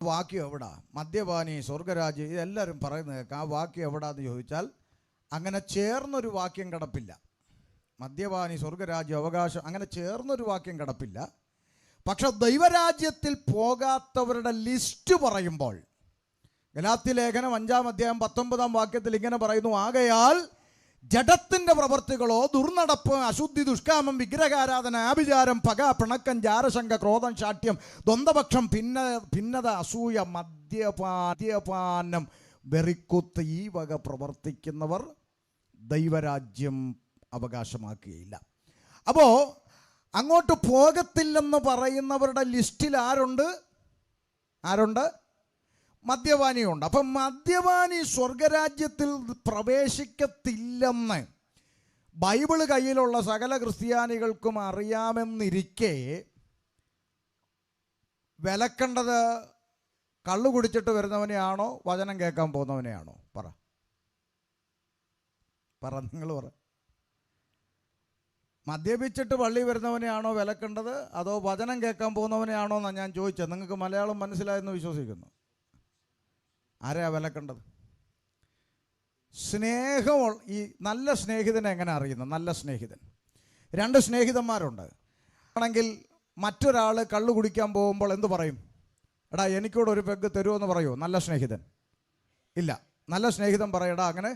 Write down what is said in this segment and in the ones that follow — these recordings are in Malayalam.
വാക്യം എവിടാ? മദ്യപാനി, സ്വർഗരാജ്യം, ഇതെല്ലാവരും പറയുന്നത് കേൾക്കാം. ആ വാക്യം എവിടാന്ന് ചോദിച്ചാൽ അങ്ങനെ ചേർന്നൊരു വാക്യം കിടപ്പില്ല. മദ്യപാനി, സ്വർഗരാജ്യം, അവകാശം, അങ്ങനെ ചേർന്നൊരു വാക്യം കിടപ്പില്ല. പക്ഷെ ദൈവരാജ്യത്തിൽ പോകാത്തവരുടെ ലിസ്റ്റ് പറയുമ്പോൾ ഗലാത്യ ലേഖനം 5-ാം അധ്യായം 19-ാം വാക്യത്തിൽ ഇങ്ങനെ പറയുന്നു: ആകയാൽ ജഡത്തിൻ്റെ പ്രവൃത്തികളോ, ദുർനടപ്പ്, അശുദ്ധി, ദുഷ്കാമം, വിഗ്രഹാരാധന, ആഭിചാരം, പക, പിണക്കം, ജാരശങ്ക, ക്രോധം, ശാഠ്യം, ദ്വന്ദ്വപക്ഷം, ഭിന്നത, അസൂയ, മദ്യപാനം, വെറിക്കുത്ത്, ഈ വക പ്രവർത്തിക്കുന്നവർ ദൈവരാജ്യം അവകാശമാക്കുകയില്ല. അപ്പോൾ അങ്ങോട്ട് പോകത്തില്ലെന്ന് പറയുന്നവരുടെ ലിസ്റ്റിൽ ആരുണ്ട്? മദ്യപാനിയുണ്ട്. അപ്പം മദ്യപാനി സ്വർഗരാജ്യത്തിൽ പ്രവേശിക്കത്തില്ലെന്ന് ബൈബിള് കയ്യിലുള്ള സകല ക്രിസ്ത്യാനികൾക്കും അറിയാമെന്നിരിക്കെ വിലക്കേണ്ടത് കള്ളു കുടിച്ചിട്ട് വരുന്നവനെയാണോ വചനം കേൾക്കാൻ പോകുന്നവനെയാണോ? പറ നിങ്ങൾ പറ. മദ്യപിച്ചിട്ട് പള്ളി വരുന്നവനെയാണോ വിലക്കേണ്ടത്, അതോ വചനം കേൾക്കാൻ പോകുന്നവനെയാണോ എന്നാണ് ഞാൻ ചോദിച്ചത്. നിങ്ങൾക്ക് മലയാളം മനസ്സിലായെന്ന് വിശ്വസിക്കുന്നു. ആരെയാ വിലക്കേണ്ടത്? സ്നേഹം. ഈ നല്ല സ്നേഹിതനെ എങ്ങനെ അറിയുന്നത്? നല്ല സ്നേഹിതൻ, 2 സ്നേഹിതന്മാരുണ്ട് ആണെങ്കിൽ മറ്റൊരാൾ കള്ളു കുടിക്കാൻ പോകുമ്പോൾ എന്ത് പറയും? എടാ എനിക്കൂടെ ഒരു പെഗ് തരുമോ എന്ന് പറയുമോ? നല്ല സ്നേഹിതൻ ഇല്ല. നല്ല സ്നേഹിതൻ പറയടാ അങ്ങനെ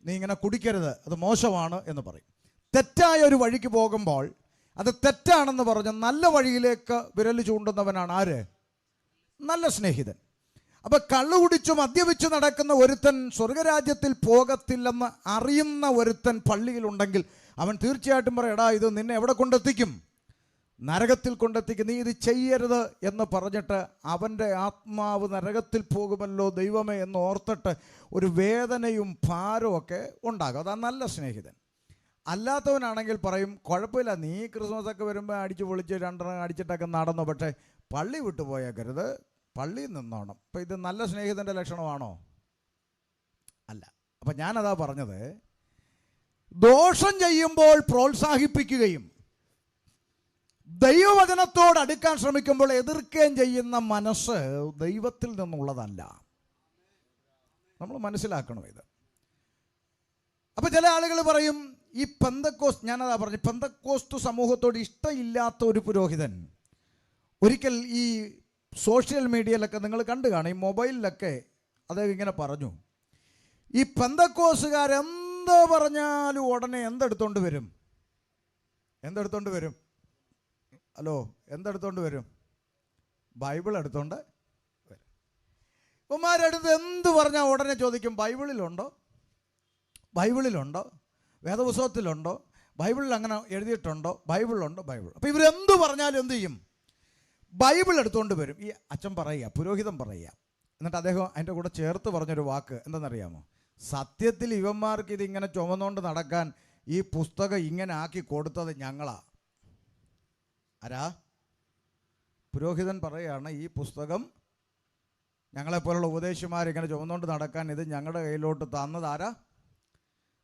നീ ഇങ്ങനെ കുടിക്കരുത്, അത് മോശമാണ് എന്ന് പറയും. തെറ്റായ ഒരു വഴിക്ക് പോകുമ്പോൾ അത് തെറ്റാണെന്ന് പറഞ്ഞ് നല്ല വഴിയിലേക്ക് വിരൽ ചൂണ്ടുന്നവനാണ് ആര്? നല്ല സ്നേഹിതൻ. അപ്പം കള്ളു കുടിച്ചു മദ്യപിച്ചു നടക്കുന്ന ഒരുത്തൻ സ്വർഗരാജ്യത്തിൽ പോകത്തില്ലെന്ന് അറിയുന്ന ഒരുത്തൻ പള്ളിയിലുണ്ടെങ്കിൽ അവൻ തീർച്ചയായിട്ടും പറയും: എടാ ഇത് നിന്നെ എവിടെ കൊണ്ടെത്തിക്കും? നരകത്തിൽ കൊണ്ടെത്തിക്കും, നീ ഇത് ചെയ്യരുത് എന്ന് പറഞ്ഞിട്ട് അവൻ്റെ ആത്മാവ് നരകത്തിൽ പോകുമല്ലോ ദൈവമേ എന്ന് ഓർത്തിട്ട് ഒരു വേദനയും ഭാരവും ഒക്കെ ഉണ്ടാകും. അതാ നല്ല സ്നേഹിതൻ. അല്ലാത്തവനാണെങ്കിൽ പറയും: കുഴപ്പമില്ല, നീ ക്രിസ്മസ് ഒക്കെ വരുമ്പോൾ അടിച്ച് പൊളിച്ച് 2 അടിച്ചിട്ടൊക്കെ നടന്നു, പക്ഷേ പള്ളി വിട്ടു പോയേക്കരുത്, പള്ളിയിൽ നിന്നോണം. അപ്പം ഇത് നല്ല സ്നേഹിതൻ്റെ ലക്ഷണമാണോ? അല്ല. അപ്പം ഞാനതാ പറഞ്ഞത്, ദോഷം ചെയ്യുമ്പോൾ പ്രോത്സാഹിപ്പിക്കുകയും ദൈവവചനത്തോട് അടുക്കാൻ ശ്രമിക്കുമ്പോൾ എതിർക്കുകയും ചെയ്യുന്ന മനസ്സ് ദൈവത്തിൽ നിന്നുള്ളതല്ല. നമ്മൾ മനസ്സിലാക്കണം ഇത്. അപ്പം ചില ആളുകൾ പറയും ഈ പെന്തക്കോസ്റ്റ്, ഞാനതാ പറഞ്ഞു, പെന്തക്കോസ്റ്റ് സമൂഹത്തോട് ഇഷ്ടമില്ലാത്ത ഒരു പുരോഹിതൻ ഒരിക്കൽ ഈ സോഷ്യൽ മീഡിയയിലൊക്കെ നിങ്ങൾ കണ്ടു കാണും, ഈ മൊബൈലിലൊക്കെ അദ്ദേഹം ഇങ്ങനെ പറഞ്ഞു: ഈ പെന്തക്കോസുകാരെന്തോ പറഞ്ഞാലും ഉടനെ എന്തെടുത്തോണ്ട് വരും? ഹലോ, എന്തെടുത്തോണ്ട് വരും? ബൈബിൾ എടുത്തോണ്ട് വരും. ഇവന്മാരെടുത്ത് എന്ത് പറഞ്ഞാൽ ഉടനെ ചോദിക്കും: ബൈബിളിലുണ്ടോ? വേദപുസ്തകത്തിലുണ്ടോ? ബൈബിളിൽ അങ്ങനെ എഴുതിയിട്ടുണ്ടോ? ബൈബിളിലുണ്ടോ? ബൈബിൾ. അപ്പോൾ ഇവരെന്ത് പറഞ്ഞാലും എന്ത് ചെയ്യും? ബൈബിൾ എടുത്തുകൊണ്ട് വരും. ഈ അച്ഛൻ പറയുക, പുരോഹിതൻ പറയുക. എന്നിട്ട് അദ്ദേഹം അതിൻ്റെ കൂടെ ചേർത്ത് പറഞ്ഞൊരു വാക്ക് എന്താണെന്നറിയാമോ? സത്യത്തിൽ ഇവന്മാർക്ക് ഇതിങ്ങനെ ചുമന്നുകൊണ്ട് നടക്കാൻ ഈ പുസ്തകം ഇങ്ങനെ ആക്കി കൊടുത്തത് ഞങ്ങളാ. ആരാ? പുരോഹിതൻ പറയുകയാണ്, ഈ പുസ്തകം ഞങ്ങളെപ്പോലുള്ള ഉപദേശിമാരിങ്ങനെ ചുമന്നുകൊണ്ട് നടക്കാൻ ഇത് ഞങ്ങളുടെ കയ്യിലോട്ട് തന്നത് ആരാ?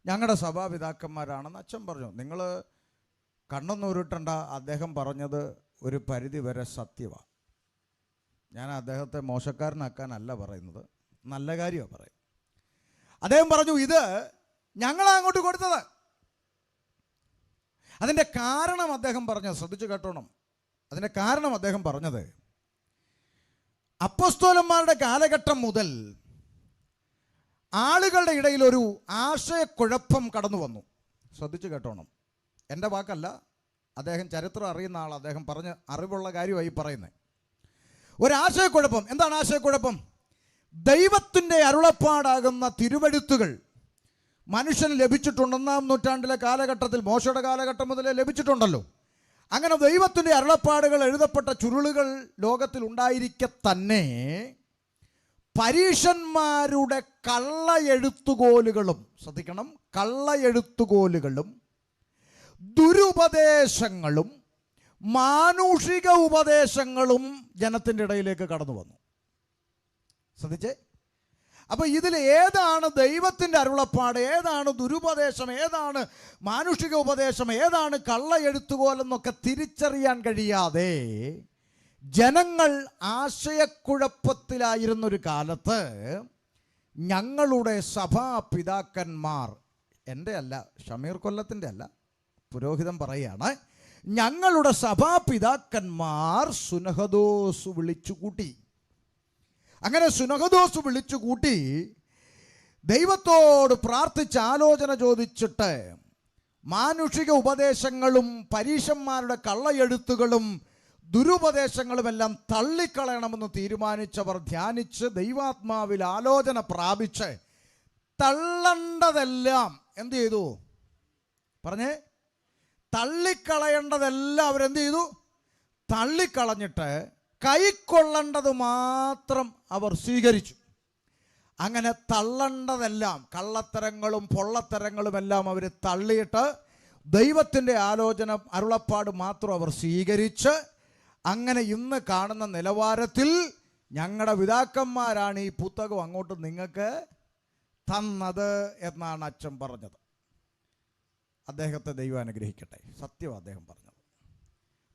ഞങ്ങളുടെ സഭാപിതാക്കന്മാരാണെന്ന് അച്ഛൻ പറഞ്ഞു. നിങ്ങൾ കണ്ണൊന്നും ഉരുട്ടണ്ട, അദ്ദേഹം പറഞ്ഞത് ഒരു പരിധി വരെ സത്യമാണ്. ഞാൻ അദ്ദേഹത്തെ മോശക്കാരനാക്കാനല്ല പറയുന്നത്, നല്ല കാര്യമാണ് പറയും. അദ്ദേഹം പറഞ്ഞു, ഇത് ഞങ്ങളാ അങ്ങോട്ട് കൊടുത്തത്. അതിൻ്റെ കാരണം അദ്ദേഹം പറഞ്ഞത് ശ്രദ്ധിച്ചു കേട്ടോണം. അതിൻ്റെ കാരണം അദ്ദേഹം പറഞ്ഞത്, അപ്പോസ്തലന്മാരുടെ കാലഘട്ടം മുതൽ ആളുകളുടെ ഇടയിൽ ഒരു ആശയക്കുഴപ്പം കടന്നു വന്നു. ശ്രദ്ധിച്ചു കേട്ടോണം, എൻ്റെ വാക്കല്ല, അദ്ദേഹം ചരിത്രം അറിയുന്ന ആൾ, അദ്ദേഹം പറഞ്ഞ് അറിവുള്ള കാര്യമായി പറയുന്നത്. ഒരാശയക്കുഴപ്പം. എന്താണ് ആശയക്കുഴപ്പം? ദൈവത്തിൻ്റെ അരുളപ്പാടാകുന്ന തിരുവെഴുത്തുകൾ മനുഷ്യന് ലഭിച്ചിട്ടുണ്ട്. 1-ാം നൂറ്റാണ്ടിലെ കാലഘട്ടത്തിൽ, മോശയുടെ കാലഘട്ടം മുതലേ ലഭിച്ചിട്ടുണ്ടല്ലോ. അങ്ങനെ ദൈവത്തിൻ്റെ അരുളപ്പാടുകൾ എഴുതപ്പെട്ട ചുരുളുകൾ ലോകത്തിൽ ഉണ്ടായിരിക്കെ തന്നെ പരീശന്മാരുടെ കള്ളയെഴുത്തുകോലുകളും, ശ്രദ്ധിക്കണം, കള്ളയെഴുത്തുകോലുകളും ദുരുപദേശങ്ങളും മാനുഷിക ഉപദേശങ്ങളും ജനത്തിൻ്റെ ഇടയിലേക്ക് കടന്നു വന്നു. ശ്രദ്ധിച്ചേ. അപ്പോൾ ഇതിൽ ഏതാണ് ദൈവത്തിൻ്റെ അരുളപ്പാട്, ഏതാണ് ദുരുപദേശം, ഏതാണ് മാനുഷിക ഉപദേശം, ഏതാണ് കള്ള എഴുത്തുകോലെന്നൊക്കെ തിരിച്ചറിയാൻ കഴിയാതെ ജനങ്ങൾ ആശയക്കുഴപ്പത്തിലായിരുന്നൊരു കാലത്ത് ഞങ്ങളുടെ സഭാപിതാക്കന്മാർ, എൻ്റെ അല്ല, ഷമീർ കൊല്ലത്തിൻ്റെ അല്ല, പുരോഹിതൻ പറയുകയാണ്, ഞങ്ങളുടെ സഭാപിതാക്കന്മാർ സുനഹദോസ് വിളിച്ചുകൂട്ടി. അങ്ങനെ സുനഹദോസ് വിളിച്ചുകൂട്ടി ദൈവത്തോട് പ്രാർത്ഥിച്ച് ആലോചന ചോദിച്ചിട്ട് മാനുഷിക ഉപദേശങ്ങളും പരീശന്മാരുടെ കള്ളയെഴുത്തുകളും ദുരുപദേശങ്ങളുമെല്ലാം തള്ളിക്കളയണമെന്ന് തീരുമാനിച്ചവർ ധ്യാനിച്ച് ദൈവാത്മാവിൽ ആലോചന പ്രാപിച്ച് തള്ളേണ്ടതെല്ലാം എന്ത് ചെയ്തു? പറഞ്ഞേ, തള്ളിക്കളയേണ്ടതെല്ലാം അവരെന്ത് ചെയ്തു? തള്ളിക്കളഞ്ഞിട്ട് കൈക്കൊള്ളേണ്ടത് മാത്രം അവർ സ്വീകരിച്ചു. അങ്ങനെ തള്ളേണ്ടതെല്ലാം, കള്ളത്തരങ്ങളും പൊള്ളത്തരങ്ങളും എല്ലാം അവർ തള്ളിയിട്ട് ദൈവത്തിൻ്റെ ആലോചന അരുളപ്പാട് മാത്രം അവർ സ്വീകരിച്ച് അങ്ങനെ ഇന്ന് കാണുന്ന നിലവാരത്തിൽ ഞങ്ങളുടെ പിതാക്കന്മാരാണ് ഈ പുസ്തകം അങ്ങോട്ട് നിങ്ങൾക്ക് തന്നത് എന്നാണ് അച്ഛൻ പറഞ്ഞത്. അദ്ദേഹത്തെ ദൈവം അനുഗ്രഹിക്കട്ടെ. സത്യം അദ്ദേഹം പറഞ്ഞത്.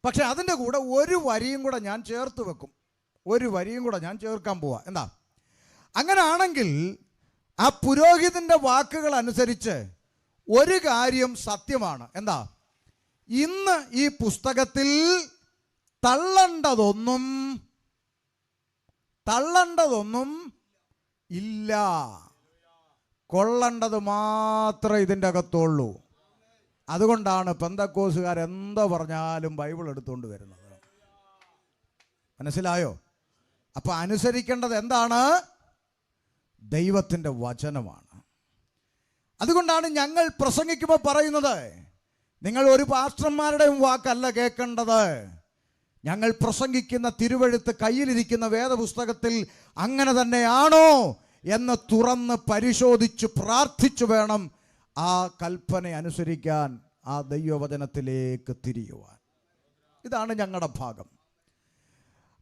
പക്ഷെ അതിൻ്റെ കൂടെ ഒരു വരിയും കൂടെ ഞാൻ ചേർത്ത് വെക്കും. ഒരു വരിയും കൂടെ ഞാൻ ചേർക്കാൻ പോവാ. എന്താ? അങ്ങനെയാണെങ്കിൽ ആ പുരോഹിതൻ്റെ വാക്കുകൾ അനുസരിച്ച് ഒരു കാര്യം സത്യമാണ്. എന്താ? ഇന്ന് ഈ പുസ്തകത്തിൽ തള്ളേണ്ടതൊന്നും ഇല്ല. കൊള്ളേണ്ടത് മാത്രമേ ഇതിൻ്റെ അകത്തുള്ളൂ. അതുകൊണ്ടാണ് പെന്തക്കോസുകാർ എന്താ പറഞ്ഞാലും ബൈബിൾ എടുത്തുകൊണ്ട് വരുന്നത്. മനസ്സിലായോ? അപ്പോൾ അനുസരിക്കേണ്ടത് എന്താണ്? ദൈവത്തിൻ്റെ വചനമാണ്. അതുകൊണ്ടാണ് ഞങ്ങൾ പ്രസംഗിക്കുമ്പോൾ പറയുന്നത്, നിങ്ങൾ ഒരു പാസ്റ്റർമാരുടെയും വാക്കല്ല കേൾക്കേണ്ടത്. ഞങ്ങൾ പ്രസംഗിക്കുന്ന തിരുവെഴുത്ത് കയ്യിലിരിക്കുന്ന വേദപുസ്തകത്തിൽ അങ്ങനെ തന്നെയാണോ എന്ന് തുറന്ന് പരിശോധിച്ച് പ്രാർത്ഥിച്ചു വേണം ആ കൽപ്പന അനുസരിക്കാൻ, ആ ദൈവവചനത്തിലേക്ക് തിരിയുവാൻ. ഇതാണ് ഞങ്ങളുടെ ഭാഗം.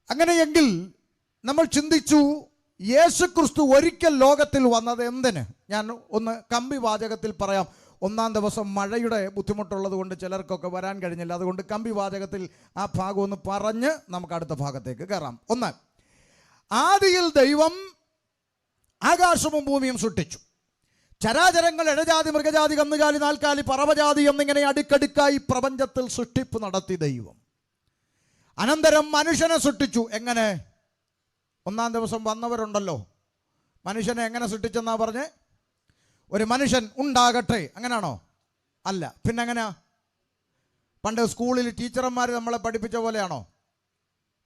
അങ്ങനെയെങ്കിൽ നമ്മൾ ചിന്തിച്ചു, യേശുക്രിസ്തു ഒരിക്കൽ ലോകത്തിൽ വന്നത് എന്തിന്? ഞാൻ ഒന്ന് കമ്പി വാചകത്തിൽ പറയാം. ഒന്നാം ദിവസം മഴയുടെ ബുദ്ധിമുട്ടുള്ളത് കൊണ്ട് ചിലർക്കൊക്കെ വരാൻ കഴിഞ്ഞില്ല. അതുകൊണ്ട് കമ്പി വാചകത്തിൽ ആ ഭാഗം ഒന്ന് പറഞ്ഞ് നമുക്ക് അടുത്ത ഭാഗത്തേക്ക് കയറാം. ഒന്ന്, ആദിയിൽ ദൈവം ആകാശവും ഭൂമിയും സൃഷ്ടിച്ചു. ചരാചരങ്ങൾ, ഇഴജാതി, മൃഗജാതി, കന്നുകാലി, നാൽക്കാലി, പറവജാതി എന്നിങ്ങനെ അടുക്കടുക്കായി പ്രപഞ്ചത്തിൽ സൃഷ്ടിപ്പ് നടത്തി ദൈവം. അനന്തരം മനുഷ്യനെ സൃഷ്ടിച്ചു. എങ്ങനെ? ഒന്നാം ദിവസം വന്നവരുണ്ടല്ലോ, മനുഷ്യനെ എങ്ങനെ സൃഷ്ടിച്ചെന്നാ പറഞ്ഞേ? ഒരു മനുഷ്യൻ ഉണ്ടാകട്ടെ, അങ്ങനെയാണോ? അല്ല, പിന്നെ എങ്ങനെയാ? പണ്ട് സ്കൂളിൽ ടീച്ചർമാർ നമ്മളെ പഠിപ്പിച്ച പോലെയാണോ?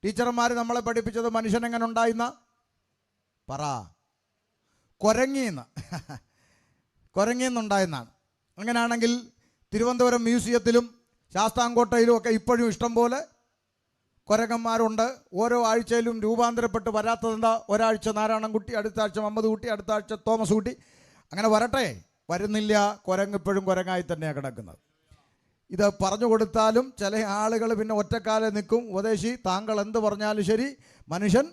ടീച്ചർമാർ നമ്മളെ പഠിപ്പിച്ചത് മനുഷ്യൻ എങ്ങനെ ഉണ്ടായിന്ന? പറ. കുരങ്ങിന്നുണ്ടായെന്നാണ്. അങ്ങനെയാണെങ്കിൽ തിരുവനന്തപുരം മ്യൂസിയത്തിലും ശാസ്താംകോട്ടയിലും ഒക്കെ ഇപ്പോഴും ഇഷ്ടം പോലെ കുരങ്ങന്മാരുണ്ട്. ഓരോ ആഴ്ചയിലും രൂപാന്തരപ്പെട്ട് വരാത്തതെന്താ? ഒരാഴ്ച നാരായണൻകുട്ടി, അടുത്ത ആഴ്ച മുഹമ്മദ് കുട്ടി, അടുത്ത ആഴ്ച തോമസ് കുട്ടി, അങ്ങനെ വരട്ടെ. വരുന്നില്ല. കുരങ്ങ് ഇപ്പോഴും കുരങ്ങായി തന്നെയാണ് കിടക്കുന്നത്. ഇത് പറഞ്ഞു കൊടുത്താലും ചില ആളുകൾ പിന്നെ ഒറ്റക്കാലെ നിൽക്കും. ഉപദേശി, താങ്കൾ എന്ത് പറഞ്ഞാലും ശരി, മനുഷ്യൻ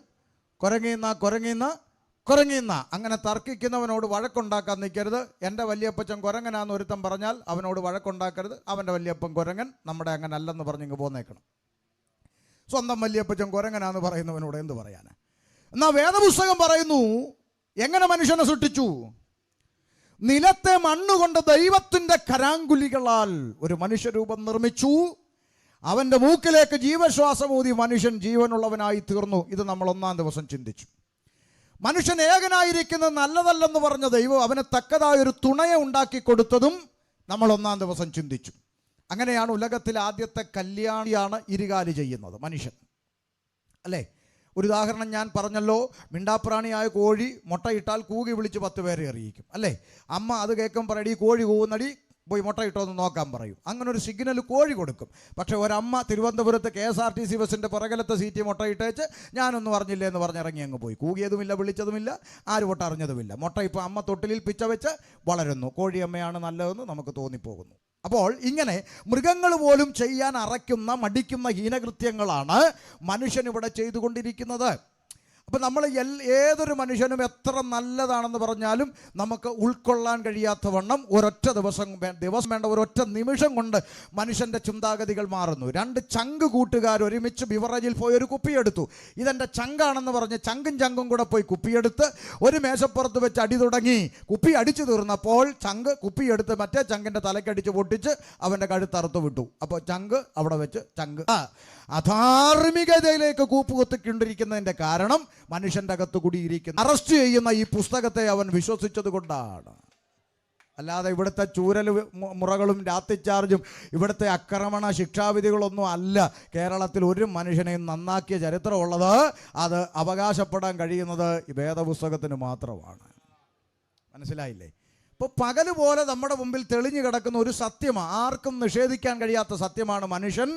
കുരങ്ങിന്ന അങ്ങനെ തർക്കിക്കുന്നവനോട് വഴക്കുണ്ടാക്കാൻ നിൽക്കരുത്. എൻ്റെ വല്യപ്പച്ചൻ കുരങ്ങനാന്ന് ഒരുത്തൻ പറഞ്ഞാൽ അവനോട് വഴക്കുണ്ടാക്കരുത്. അവൻ്റെ വല്യപ്പൻ കുരങ്ങൻ, നമ്മുടെ അങ്ങനെ അല്ലെന്ന് പറഞ്ഞിങ്ങ് പോന്നേക്കണം. സ്വന്തം വല്യപ്പച്ചൻ കുരങ്ങനാന്ന് പറയുന്നവനോട് എന്ത് പറയാൻ? എന്നാൽ വേദപുസ്തകം പറയുന്നു, എങ്ങനെ മനുഷ്യനെ സൃഷ്ടിച്ചു? നിലത്തെ മണ്ണുകൊണ്ട് ദൈവത്തിൻ്റെ കരാങ്കുലികളാൽ ഒരു മനുഷ്യരൂപം നിർമ്മിച്ചു. അവൻ്റെ മൂക്കിലേക്ക് ജീവശ്വാസം ഊതി മനുഷ്യൻ ജീവനുള്ളവനായി തീർന്നു. ഇത് നമ്മൾ ഒന്നാം ദിവസം ചിന്തിച്ചു. മനുഷ്യൻ ഏകനായിരിക്കുന്നത് നല്ലതല്ലെന്ന് പറഞ്ഞ ദൈവം അവന് തക്കതായൊരു തുണയെ ഉണ്ടാക്കി കൊടുത്തതും നമ്മൾ ഒന്നാം ദിവസം ചിന്തിച്ചു. അങ്ങനെയാണ് ഉലകത്തിലെ ആദ്യത്തെ കല്യാണിയാണ് ഇരുകാലി ചെയ്യുന്നത്, മനുഷ്യൻ. അല്ലേ? ഒരു ഉദാഹരണം ഞാൻ പറഞ്ഞല്ലോ, മിണ്ടാപ്രാണിയായ കോഴി മുട്ടയിട്ടാൽ കൂകി വിളിച്ച് 10 പേരെ അറിയിക്കും. അല്ലേ? അമ്മ അത് കേൾക്കുമ്പോൾ പറയടി കോഴി കൂവുന്നടി, പോയി മുട്ടയിട്ടോ എന്ന് നോക്കാൻ പറയും. അങ്ങനെ ഒരു സിഗ്നൽ കോഴി കൊടുക്കും. പക്ഷേ ഒരമ്മ തിരുവനന്തപുരത്ത് KSRTC ബസ്സിൻ്റെ പുറകിലത്തെ സീറ്റ് മുട്ടയിട്ടേച്ച് ഞാനൊന്നും പറഞ്ഞില്ലേ എന്ന് പറഞ്ഞിറങ്ങി അങ്ങ് പോയി. കൂകിയതുമില്ല, വിളിച്ചതുമില്ല, ആര് മുട്ട അറിഞ്ഞതുമില്ല. മുട്ട ഇപ്പോൾ അമ്മ തൊട്ടിലിൽ പിച്ച വെച്ച് വളരുന്നു. കോഴിയമ്മയാണ് നല്ലതെന്ന് നമുക്ക് തോന്നിപ്പോകുന്നു. അപ്പോൾ ഇങ്ങനെ മൃഗങ്ങൾ പോലും ചെയ്യാൻ മടിക്കുന്ന ഹീനകൃത്യങ്ങളാണ് മനുഷ്യനിവിടെ ചെയ്തുകൊണ്ടിരിക്കുന്നത്. അപ്പം നമ്മൾ ഏതൊരു മനുഷ്യനും എത്ര നല്ലതാണെന്ന് പറഞ്ഞാലും നമുക്ക് ഉൾക്കൊള്ളാൻ കഴിയാത്ത വണ്ണം ഒരൊറ്റ ദിവസം വേണ്ട ഒരൊറ്റ നിമിഷം കൊണ്ട് മനുഷ്യൻ്റെ ചിന്താഗതികൾ മാറുന്നു. 2 ചങ്ക് കൂട്ടുകാർ ഒരുമിച്ച് ബിവറേജിൽ പോയി ഒരു കുപ്പിയെടുത്തു. ഇതെൻ്റെ ചങ്കാണെന്ന് പറഞ്ഞ് ചങ്കും കൂടെ പോയി കുപ്പിയെടുത്ത് ഒരു മേശപ്പുറത്ത് വെച്ച് അടി തുടങ്ങി. കുപ്പി അടിച്ചു തീർന്നപ്പോൾ ചങ്ക് കുപ്പിയെടുത്ത് മറ്റേ ചങ്കിൻ്റെ തലക്കടിച്ച് പൊട്ടിച്ച് അവൻ്റെ കഴുത്തറുത്ത് വിട്ടു. അപ്പോൾ ചങ്ക് അവിടെ വെച്ച് ചങ്ക് അധാർമികതയിലേക്ക് കൂപ്പുകുത്തിക്കൊണ്ടിരിക്കുന്നതിൻ്റെ കാരണം മനുഷ്യൻ്റെ അകത്ത് കൂടിയിരിക്കുന്ന അറസ്റ്റ് ചെയ്യുന്ന ഈ പുസ്തകത്തെ അവൻ വിശ്വസിച്ചത് കൊണ്ടാണ്. അല്ലാതെ ഇവിടുത്തെ ചൂരൽ മുറകളും രാത്രിചാർജും ഇവിടുത്തെ ആക്രമണ ശിക്ഷാവിധികളൊന്നും അല്ല കേരളത്തിൽ ഒരു മനുഷ്യനെയും നന്നാക്കിയ ചരിത്രമുള്ളത്. അത് അവകാശപ്പെടാൻ കഴിയുന്നത് ഈ വേദപുസ്തകത്തിന് മാത്രമാണ്. മനസ്സിലായില്ലേ? ഇപ്പോൾ പകല് പോലെ നമ്മുടെ മുമ്പിൽ തെളിഞ്ഞു കിടക്കുന്ന ഒരു സത്യമാണ്, ആർക്കും നിഷേധിക്കാൻ കഴിയാത്ത സത്യമാണ്, മനുഷ്യൻ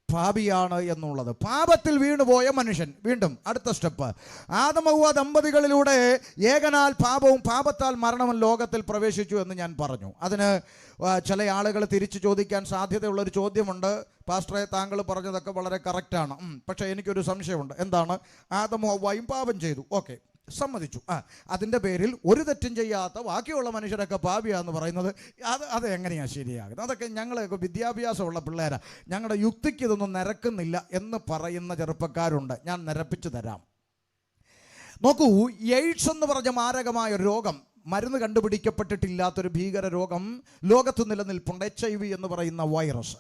പാപിയാണ് എന്നുള്ളത്. പാപത്തിൽ വീണുപോയ മനുഷ്യൻ. വീണ്ടും അടുത്ത സ്റ്റെപ്പ്, ആദമഹവ്വ ദമ്പതികളിലൂടെ ഏകനാൽ പാപവും പാപത്താൽ മരണവും ലോകത്തിൽ പ്രവേശിച്ചു എന്ന് ഞാൻ പറഞ്ഞു. അതിന് ചില ആളുകൾ തിരിച്ചു ചോദിക്കാൻ സാധ്യതയുള്ളൊരു ചോദ്യമുണ്ട്. പാസ്റ്ററെ, താങ്കൾ പറഞ്ഞതൊക്കെ വളരെ കറക്റ്റാണ്, പക്ഷേ എനിക്കൊരു സംശയമുണ്ട്. എന്താണ്? ആദമും ഹവ്വയും പാപം ചെയ്തു, ഓക്കെ, സമ്മതിച്ചു. അതിൻ്റെ പേരിൽ ഒരു തെറ്റും ചെയ്യാത്ത ബാക്കിയുള്ള മനുഷ്യരൊക്കെ പാപിയാന്ന് പറയുന്നത് അത് എങ്ങനെയാണ് ശരിയാകുന്നത്? അതൊക്കെ ഞങ്ങളൊക്കെ വിദ്യാഭ്യാസമുള്ള പിള്ളേരാണ്, ഞങ്ങളുടെ യുക്തിക്ക് ഇതൊന്നും നിരക്കുന്നില്ല എന്ന് പറയുന്ന ചെറുപ്പക്കാരുണ്ട്. ഞാൻ നിരപ്പിച്ചു തരാം. നോക്കൂ, എയ്ഡ്സ് എന്ന് പറഞ്ഞ മാരകമായ രോഗം, മരുന്ന് കണ്ടുപിടിക്കപ്പെട്ടിട്ടില്ലാത്തൊരു ഭീകര രോഗം ലോകത്ത് നിലനിൽപ്പുണ്ട്, HIV എന്ന് പറയുന്ന വൈറസ്.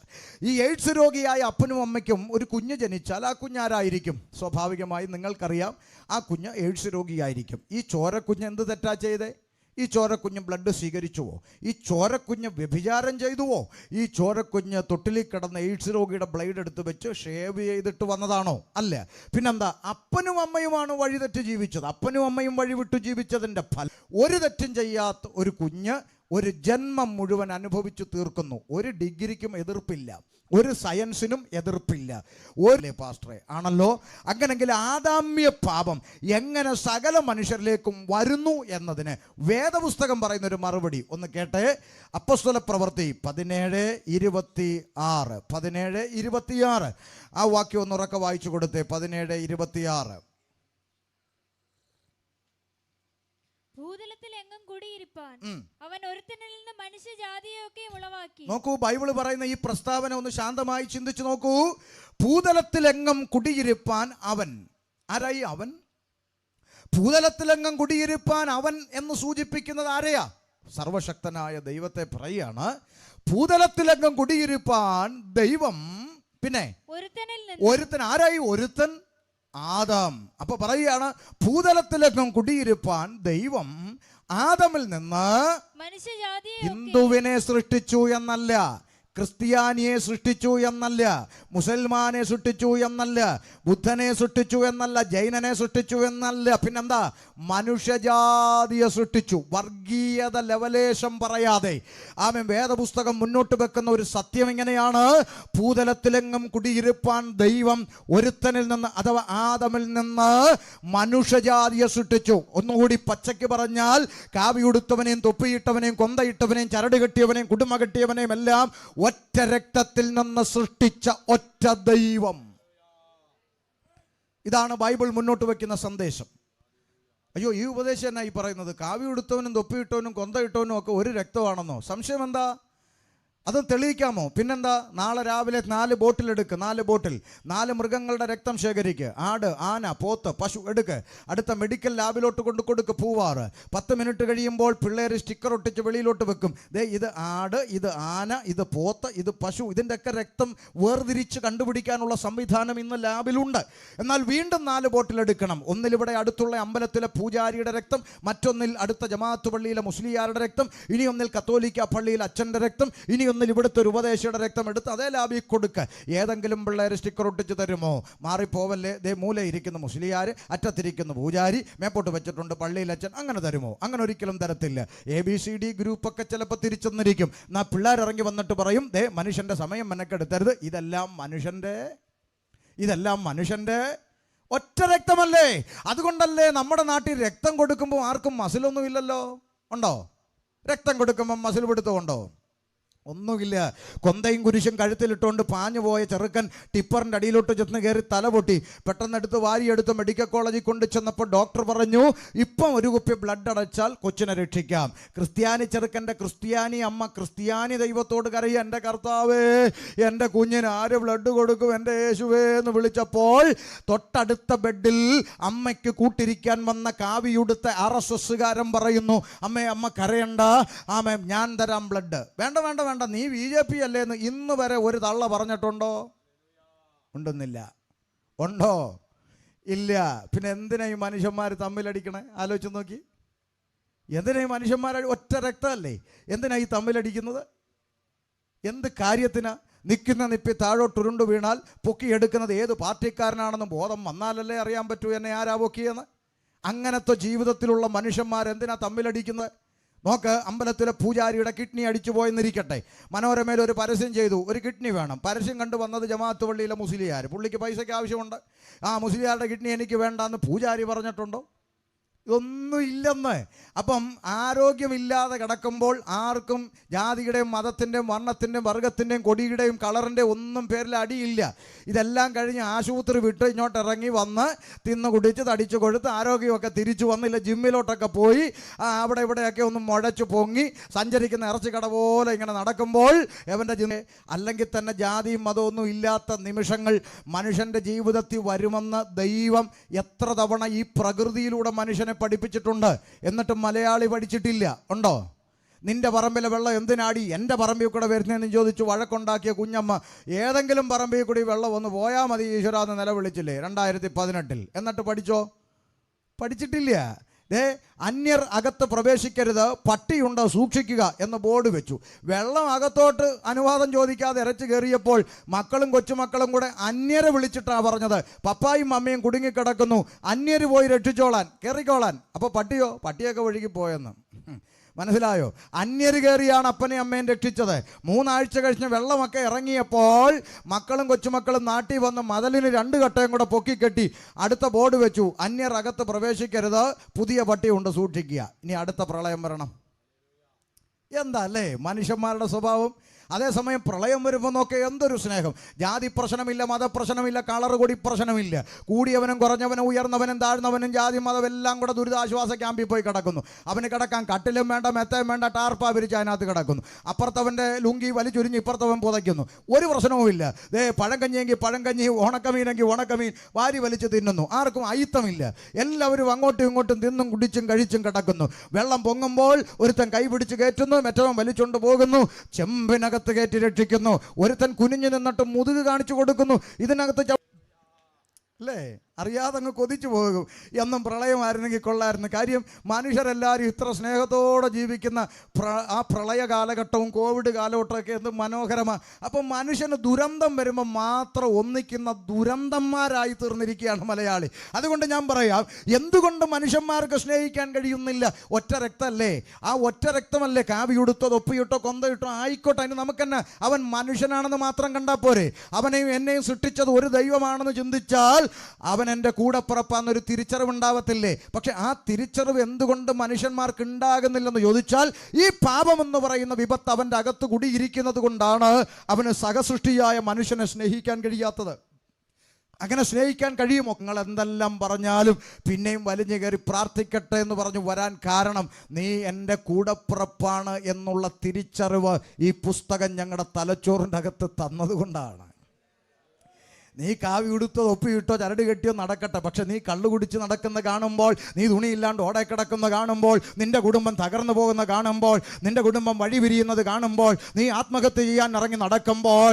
ഈ എയ്ഡ്സ് രോഗിയായ അപ്പനും അമ്മയ്ക്കും ഒരു കുഞ്ഞ് ജനിച്ചാൽ ആ കുഞ്ഞാരായിരിക്കും? സ്വാഭാവികമായി നിങ്ങൾക്കറിയാം, ആ കുഞ്ഞ് എയ്ഡ്സ് രോഗിയായിരിക്കും. ഈ ചോരക്കുഞ്ഞ് എന്ത് തെറ്റാ ചെയ്തേ? ഈ ചോരക്കുഞ്ഞ് ബ്ലഡ് സ്വീകരിച്ചുവോ? ഈ ചോരക്കുഞ്ഞ് വ്യഭിചാരം ചെയ്തുവോ? ഈ ചോരക്കുഞ്ഞ് തൊട്ടിലിൽ കിടന്ന എയ്ഡ്സ് രോഗിയുടെ ബ്ലേഡ് എടുത്ത് വെച്ച് ഷേവ് ചെയ്തിട്ട് വന്നതാണോ? അല്ല. പിന്നെന്താ? അപ്പനും അമ്മയുമാണ് വഴിതെറ്റ് ജീവിച്ചത്. അപ്പനും അമ്മയും വഴിവിട്ടു ജീവിച്ചതിൻ്റെ ഫലം ഒരു തെറ്റും ചെയ്യാത്ത ഒരു കുഞ്ഞ് ഒരു ജന്മം മുഴുവൻ അനുഭവിച്ചു തീർക്കുന്നു. ഒരു ഡിഗ്രിക്കും എതിർപ്പില്ല, ഒരു സയൻസിനും എതിർപ്പില്ല. ഒരു പാസ്റ്ററെ ആണല്ലോ. അങ്ങനെങ്കിൽ ആദാമ്യ പാപം എങ്ങനെ സകല മനുഷ്യരിലേക്കും വരുന്നു എന്നതിന് വേദപുസ്തകം പറയുന്നൊരു മറുപടി ഒന്ന് കേട്ടെ. അപ്പോസ്തല പ്രവൃത്തി 17:26 17:26 ആ വാക്യം ഒന്ന് ഉറക്കെ വായിച്ചു കൊടുത്തേ. 17:26 നോക്കൂ, ബൈബിള് പറയുന്ന ഈ പ്രസ്താവന ഒന്ന് ശാന്തമായി ചിന്തിച്ചു നോക്കൂ. ഭൂതലത്തിലെങ്ങും കുടിയിരിപ്പാൻ അവൻ. ആരായി അവൻ? ഭൂതലത്തിലെങ്ങും കുടിയിരിപ്പാൻ അവൻ എന്ന് സൂചിപ്പിക്കുന്നത് ആരെയാ? സർവശക്തനായ ദൈവത്തെ പറയാണ്. ഭൂതലത്തിലെങ്ങും കുടിയിരിപ്പാൻ ദൈവം. പിന്നെ ഒരുത്തൻ. ആരായി ഒരുത്തൻ? ആദാം. അപ്പൊ പറയുകയാണ്, ഭൂതലത്തിലെങ്ങും കുടിയിരിപ്പാൻ ദൈവം ആദമിൽ നിന്ന് ഹിന്ദുവിനെ സൃഷ്ടിച്ചു എന്നല്ല, ക്രിസ്ത്യാനിയെ സൃഷ്ടിച്ചു എന്നല്ല, മുസൽമാനെ സൃഷ്ടിച്ചു എന്നല്ല, ബുദ്ധനെ സൃഷ്ടിച്ചു എന്നല്ല, ജൈനനെ സൃഷ്ടിച്ചു എന്നല്ല, പിന്നെന്താ? മനുഷ്യജാതിയെ സൃഷ്ടിച്ചു. വർഗീയത ലവലേശം പറയാതെ ആമേൻ. വേദപുസ്തകം മുന്നോട്ട് വെക്കുന്ന ഒരു സത്യം ഇങ്ങനെയാണ്, ഭൂതലത്തിലെങ്ങും കുടിയിരുപ്പാൻ ദൈവം ഒരുത്തനിൽ നിന്ന് അഥവാ ആദമിൽ നിന്ന് മനുഷ്യജാതിയെ സൃഷ്ടിച്ചു. ഒന്നുകൂടി പച്ചയ്ക്ക് പറഞ്ഞാൽ, കാവിയുടുത്തവനെയും തൊപ്പിയിട്ടവനെയും കൊന്തയിട്ടവനെയും ചരട് കെട്ടിയവനെയും കുടുംബ കെട്ടിയവനെയും എല്ലാം ഒറ്റ രക്തത്തിൽ നിന്ന് സൃഷ്ടിച്ച ഒറ്റ ദൈവം. ഇതാണ് ബൈബിൾ മുന്നോട്ട് വെക്കുന്ന സന്ദേശം. അയ്യോ, ഈ ഉപദേശം എന്നാ ഈ പറയുന്നത്? കാവിയുടുത്തവനും തൊപ്പിയിട്ടവനും കൊന്തയിട്ടവനും ഒക്കെ ഒരു രക്തമാണെന്നോ? സംശയം എന്താ? അത് തെളിയിക്കാമോ? പിന്നെന്താ? നാളെ രാവിലെ 4 ബോട്ടിൽ എടുക്ക്. 4 ബോട്ടിൽ 4 മൃഗങ്ങളുടെ രക്തം ശേഖരിക്ക്. ആട്, ആന, പോത്ത്, പശു എടുക്ക്. അടുത്ത മെഡിക്കൽ ലാബിലോട്ട് കൊണ്ട് കൊടുക്ക്. പൂവാറ് 10 മിനിറ്റ് കഴിയുമ്പോൾ പിള്ളേർ സ്റ്റിക്കർ ഒട്ടിച്ച് വെളിയിലോട്ട് വെക്കും. ദേ, ഇത് ആട്, ഇത് ആന, ഇത് പോത്ത്, ഇത് പശു. ഇതിൻ്റെയൊക്കെ രക്തം വേർതിരിച്ച് കണ്ടുപിടിക്കാനുള്ള സംവിധാനം ഇന്ന് ലാബിലുണ്ട്. എന്നാൽ വീണ്ടും 4 ബോട്ടിൽ എടുക്കണം. ഒന്നിൽ ഇവിടെ അടുത്തുള്ള അമ്പലത്തിലെ പൂജാരിയുടെ രക്തം, മറ്റൊന്നിൽ അടുത്ത ജമാഅത്ത് പള്ളിയിലെ മുസ്ലിയാരുടെ രക്തം, ഇനി ഒന്നിൽ കത്തോലിക്ക പള്ളിയിൽ അച്ഛൻ്റെ രക്തം, ഇനി ഒന്നിൽ ഇവിടുത്തെ ഒരു ഉപദേശയുടെ രക്തം എടുത്ത് അതേ ലാബിൽ കൊടുക്കുക. ഏതെങ്കിലും പിള്ളേർ സ്റ്റിക്കർ ഒട്ടിച്ച് തരുമോ? മാറിപ്പോവല്ലേ. ദേ, മൂലയിരിക്കുന്ന മുസ്ലിയാർ, അറ്റത്തിരിക്കുന്ന പൂജാരി, മേപ്പോട്ട് വെച്ചിട്ടുണ്ട് പള്ളിയിൽ അച്ഛൻ. അങ്ങനെ തരുമോ? അങ്ങനെ ഒരിക്കലും തരത്തില്ല. ABCD ഗ്രൂപ്പൊക്കെ ചിലപ്പോൾ തിരിച്ചെന്നിരിക്കും. എന്നാ പിള്ളേർ ഇറങ്ങി വന്നിട്ട് പറയും, ദേ, മനുഷ്യൻ്റെ സമയം മെനക്കെടുത്തരുത്. ഇതെല്ലാം മനുഷ്യൻ്റെ ഒറ്റ രക്തമല്ലേ? അതുകൊണ്ടല്ലേ നമ്മുടെ നാട്ടിൽ രക്തം കൊടുക്കുമ്പോൾ ആർക്കും മസിലൊന്നും ഇല്ലല്ലോ? ഉണ്ടോ? രക്തം കൊടുക്കുമ്പോൾ മസിൽ പിടുത്തമുണ്ടോ? ഒന്നുമില്ല. കൊന്തയും കുരിശും കഴുത്തിലിട്ടുകൊണ്ട് പാഞ്ഞു പോയ ചെറുക്കൻ ടിപ്പറിൻ്റെ അടിയിലോട്ട് ചെന്ന് കയറി തല പൊട്ടി. പെട്ടെന്നെടുത്ത് വാരിയെടുത്ത് മെഡിക്കൽ കോളേജിൽ കൊണ്ട് ചെന്നപ്പോൾ ഡോക്ടർ പറഞ്ഞു, ഇപ്പം ഒരു കുപ്പി ബ്ലഡ് അടച്ചാൽ കൊച്ചിനെ രക്ഷിക്കാം. ക്രിസ്ത്യാനി ചെറുക്കൻ്റെ ക്രിസ്ത്യാനി അമ്മ ക്രിസ്ത്യാനി ദൈവത്തോട് കരയുക, എൻ്റെ കർത്താവേ, എൻ്റെ കുഞ്ഞിന് ആര് ബ്ലഡ് കൊടുക്കും, എൻ്റെ യേശുവേ എന്ന് വിളിച്ചപ്പോൾ തൊട്ടടുത്ത ബെഡിൽ അമ്മയ്ക്ക് കൂട്ടിരിക്കാൻ വന്ന കാവിയുടുത്ത RSSകാരൻ പറയുന്നു, അമ്മ കരയണ്ട, ഞാൻ തരാം ബ്ലഡ്. വേണ്ട വേണ്ട വേണ്ട, നീ BJP അല്ലേന്ന് ഇന്ന് വരെ ഒരു തള്ള പറഞ്ഞിട്ടുണ്ടോ? ഉണ്ടെന്നില്ല. ഉണ്ടോ? ഇല്ല. പിന്നെ എന്തിനാ ഈ മനുഷ്യന്മാർ തമ്മിലടിക്കണേ? ആലോചിച്ച് നോക്കി. എന്തിനാ ഈ മനുഷ്യന്മാർ, ഒറ്റ രക്തമല്ലേ, എന്തിനാ ഈ തമ്മിലടിക്കുന്നത്? എന്ത് കാര്യത്തിനാ? നിൽക്കുന്ന നിപ്പി താഴോട്ടുരുണ്ടു വീണാൽ പൊക്കിയെടുക്കുന്നത് ഏത് പാർട്ടിക്കാരനാണെന്ന് ബോധം വന്നാലല്ലേ അറിയാൻ പറ്റൂ എന്നെ ആരാ പൊക്കിയെന്ന്. അങ്ങനത്തെ ജീവിതത്തിലുള്ള മനുഷ്യന്മാരെന്തിനാ തമ്മിലടിക്കുന്നത്? നോക്ക്, അമ്പലത്തിലെ പൂജാരിയുടെ കിഡ്നി അടിച്ചു പോയെന്നിരിക്കട്ടെ, മനോരമയിൽ ഒരു പരസ്യം ചെയ്തു, ഒരു കിഡ്നി വേണം. പരസ്യം കണ്ടു വന്നത് ജമാഅത്ത് പള്ളിയിലെ മുസ്ലിയാർ. പുള്ളിക്ക് പൈസയ്ക്ക് ആവശ്യമുണ്ട്. ആ മുസ്ലിയാരുടെ കിഡ്നി എനിക്ക് വേണ്ടാന്ന് പൂജാരി പറഞ്ഞിട്ടുണ്ടോ? ഇതൊന്നും ഇല്ലെന്ന്. അപ്പം ആരോഗ്യമില്ലാതെ കിടക്കുമ്പോൾ ആർക്കും ജാതിയുടെയും മതത്തിൻ്റെയും വർണ്ണത്തിൻ്റെയും വർഗത്തിൻ്റെയും കൊടിയുടെയും കളറിൻ്റെയും ഒന്നും പേരിൽ അടിയില്ല. ഇതെല്ലാം കഴിഞ്ഞ് ആശുപത്രി വിട്ട് ഇങ്ങോട്ട് ഇറങ്ങി വന്ന് തിന്ന് കുടിച്ച് തടിച്ച് കൊഴുത്ത് ആരോഗ്യമൊക്കെ തിരിച്ചു വന്നില്ല, ജിമ്മിലോട്ടൊക്കെ പോയി അവിടെ ഇവിടെയൊക്കെ ഒന്ന് മുഴച്ച് പൊങ്ങി സഞ്ചരിക്കുന്ന ഇറച്ചിക്കട പോലെ ഇങ്ങനെ നടക്കുമ്പോൾ എവൻ്റെ അല്ലെങ്കിൽ തന്നെ ജാതിയും മതമൊന്നും ഇല്ലാത്ത നിമിഷങ്ങൾ മനുഷ്യൻ്റെ ജീവിതത്തിൽ വരുമെന്ന് ദൈവം എത്ര തവണ ഈ പ്രകൃതിയിലൂടെ മനുഷ്യനെ പഠിപ്പിച്ചിട്ടുണ്ട്. എന്നിട്ട് മലയാളി പഠിച്ചിട്ടില്ല. ഉണ്ടോ? നിന്റെ പറമ്പിലെ വെള്ളം എന്തിനാടി എൻ്റെ പറമ്പിൽ കൂടെ വരുന്നതെന്ന് ചോദിച്ചു വഴക്കുണ്ടാക്കിയ കുഞ്ഞമ്മ ഏതെങ്കിലും പറമ്പിൽ കൂടി വെള്ളം ഒന്ന് പോയാൽ മതി ഈശ്വര എന്ന് നിലവിളിച്ചില്ലേ 2018. എന്നിട്ട് പഠിച്ചോ? പഠിച്ചിട്ടില്ല. അന്യർ അകത്ത് പ്രവേശിക്കരുത്, പട്ടിയുണ്ട് സൂക്ഷിക്കുക എന്ന് ബോർഡ് വെച്ചു. വെള്ളം അകത്തോട്ട് അനുവാദം ചോദിക്കാതെ ഇറച്ചു കയറിയപ്പോൾ മക്കളും കൊച്ചുമക്കളും കൂടെ അന്യരെ വിളിച്ചിട്ടാണ് പറഞ്ഞത്, പപ്പായും അമ്മയും കുടുങ്ങിക്കിടക്കുന്നു, അന്യര് പോയി രക്ഷിച്ചോളാൻ, കയറിക്കോളാൻ. അപ്പോൾ പട്ടിയൊക്കെ ഒഴുകി പോയെന്ന് മനസ്സിലായോ? അന്യര് കയറിയാണ് അപ്പനെയും അമ്മയും രക്ഷിച്ചത്. 3 ആഴ്ച കഴിഞ്ഞ് വെള്ളമൊക്കെ ഇറങ്ങിയപ്പോൾ മക്കളും കൊച്ചുമക്കളും നാട്ടിൽ വന്ന് മതിലിന് 2 കട്ടയും കൂടെ പൊക്കിക്കെട്ടി അടുത്ത ബോർഡ് വെച്ചു, അന്യർ അകത്ത് പ്രവേശിക്കരുത്, പുതിയ പട്ടിയുണ്ട് സൂക്ഷിക്കുക. ഇനി അടുത്ത പ്രളയം വരണം. എന്താ അല്ലേ മനുഷ്യന്മാരുടെ സ്വഭാവം? അതേസമയം പ്രളയം വരുമ്പോൾ നോക്കെ എന്തൊരു സ്നേഹം. ജാതി പ്രശ്നമില്ല, മതപ്രശ്നമില്ല, കളർ കൊടി പ്രശ്നമില്ല. കൂടിയവനും കുറഞ്ഞവനും ഉയർന്നവനും താഴ്ന്നവനും ജാതി മതം എല്ലാം കൂടെ ദുരിതാശ്വാസ ക്യാമ്പിൽ പോയി കിടക്കുന്നു. അവന് കിടക്കാൻ കട്ടിലും വേണ്ട, മെത്തയും വേണ്ട, ടാർപ്പ വിരിച്ച് അതിനകത്ത് കിടക്കുന്നു. അപ്പുറത്തവൻ്റെ ലുങ്കി വലിച്ചുരിഞ്ഞ് ഇപ്പുറത്തവൻ പുതയ്ക്കുന്നു. ഒരു പ്രശ്നവുമില്ല. പഴങ്കഞ്ഞിയെങ്കിൽ പഴങ്കഞ്ഞി, ഉണക്കമീനെങ്കിൽ ഉണക്കമീൻ വാരി വലിച്ച് തിന്നുന്നു. ആർക്കും അയിത്തമില്ല. എല്ലാവരും അങ്ങോട്ടും ഇങ്ങോട്ടും തിന്നും കുടിച്ചും കഴിച്ചും കിടക്കുന്നു. വെള്ളം പൊങ്ങുമ്പോൾ ഒരുത്തൻ കൈ പിടിച്ച് കയറ്റുന്നു, മറ്റവൻ വലിച്ചുകൊണ്ട് പോകുന്നു. ചെമ്പിനകത്ത് കയറ്റി രക്ഷിക്കുന്നു. ഒരുത്തൻ കുനിഞ്ഞു നിന്നിട്ട് മുതുക് കാണിച്ചു കൊടുക്കുന്നു. ഇതിനകത്ത് അല്ലേ അറിയാതെ അങ്ങ് കൊതിച്ചു പോകും. എന്നും പ്രളയമായിരുന്നെങ്കിൽ കൊള്ളായിരുന്നു. കാര്യം മനുഷ്യരെല്ലാവരും ഇത്ര സ്നേഹത്തോടെ ജീവിക്കുന്ന ആ പ്രളയ കാലഘട്ടവും കോവിഡ് കാലഘട്ടമൊക്കെ എന്ത് മനോഹരമാണ്. അപ്പം മനുഷ്യന് ദുരന്തം വരുമ്പോൾ മാത്രം ഒന്നിക്കുന്ന ദുരന്തന്മാരായി തീർന്നിരിക്കുകയാണ് മലയാളി. അതുകൊണ്ട് ഞാൻ പറയാം, എന്തുകൊണ്ട് മനുഷ്യന്മാർക്ക് സ്നേഹിക്കാൻ കഴിയുന്നില്ല? ഒറ്റ രക്തമല്ലേ? ആ ഒറ്റ രക്തമല്ലേ കാവിയുടുത്തോ തൊപ്പിയിട്ടോ കൊന്തയിട്ടോ ആയിക്കോട്ടെ, അതിന് നമുക്കെന്നെ അവൻ മനുഷ്യനാണെന്ന് മാത്രം കണ്ടാൽ പോരെ? അവനെയും എന്നെയും സൃഷ്ടിച്ചത് ഒരു ദൈവമാണെന്ന് ചിന്തിച്ചാൽ അവൻ എൻ്റെ കൂടപ്പിറപ്പാന്നൊരു തിരിച്ചറിവുണ്ടാവത്തില്ലേ? പക്ഷെ ആ തിരിച്ചറിവ് എന്തുകൊണ്ട് മനുഷ്യന്മാർക്ക് ഉണ്ടാകുന്നില്ലെന്ന് ചോദിച്ചാൽ ഈ പാപമെന്ന് പറയുന്ന വിപത്ത് അവൻ്റെ അകത്ത് കുടിയിരിക്കുന്നത് കൊണ്ടാണ് അവന് സഹസൃഷ്ടിയായ മനുഷ്യനെ സ്നേഹിക്കാൻ കഴിയാത്തത്. അങ്ങനെ സ്നേഹിക്കാൻ കഴിയുമോ? നിങ്ങൾ എന്തെല്ലാം പറഞ്ഞാലും പിന്നെയും വലിഞ്ഞു കയറി പ്രാർത്ഥിക്കട്ടെ എന്ന് പറഞ്ഞു വരാൻ കാരണം നീ എൻ്റെ കൂടപ്പിറപ്പാണ് എന്നുള്ള തിരിച്ചറിവ് ഈ പുസ്തകം ഞങ്ങളുടെ തലച്ചോറിൻ്റെ അകത്ത് തന്നതുകൊണ്ടാണ്. നീ കാവി ഉടുത്തോ ഒപ്പിയിട്ടോ ചരട് കെട്ടിയോ നടക്കട്ടെ, പക്ഷെ നീ കള്ളു കുടിച്ച് നടക്കുന്ന കാണുമ്പോൾ, നീ തുണിയില്ലാണ്ട് ഓടെ കിടക്കുന്ന കാണുമ്പോൾ, നിന്റെ കുടുംബം തകർന്നു പോകുന്ന കാണുമ്പോൾ, നിന്റെ കുടുംബം വഴി പിരിയുന്നത് കാണുമ്പോൾ, നീ ആത്മഹത്യ ചെയ്യാൻ ഇറങ്ങി നടക്കുമ്പോൾ,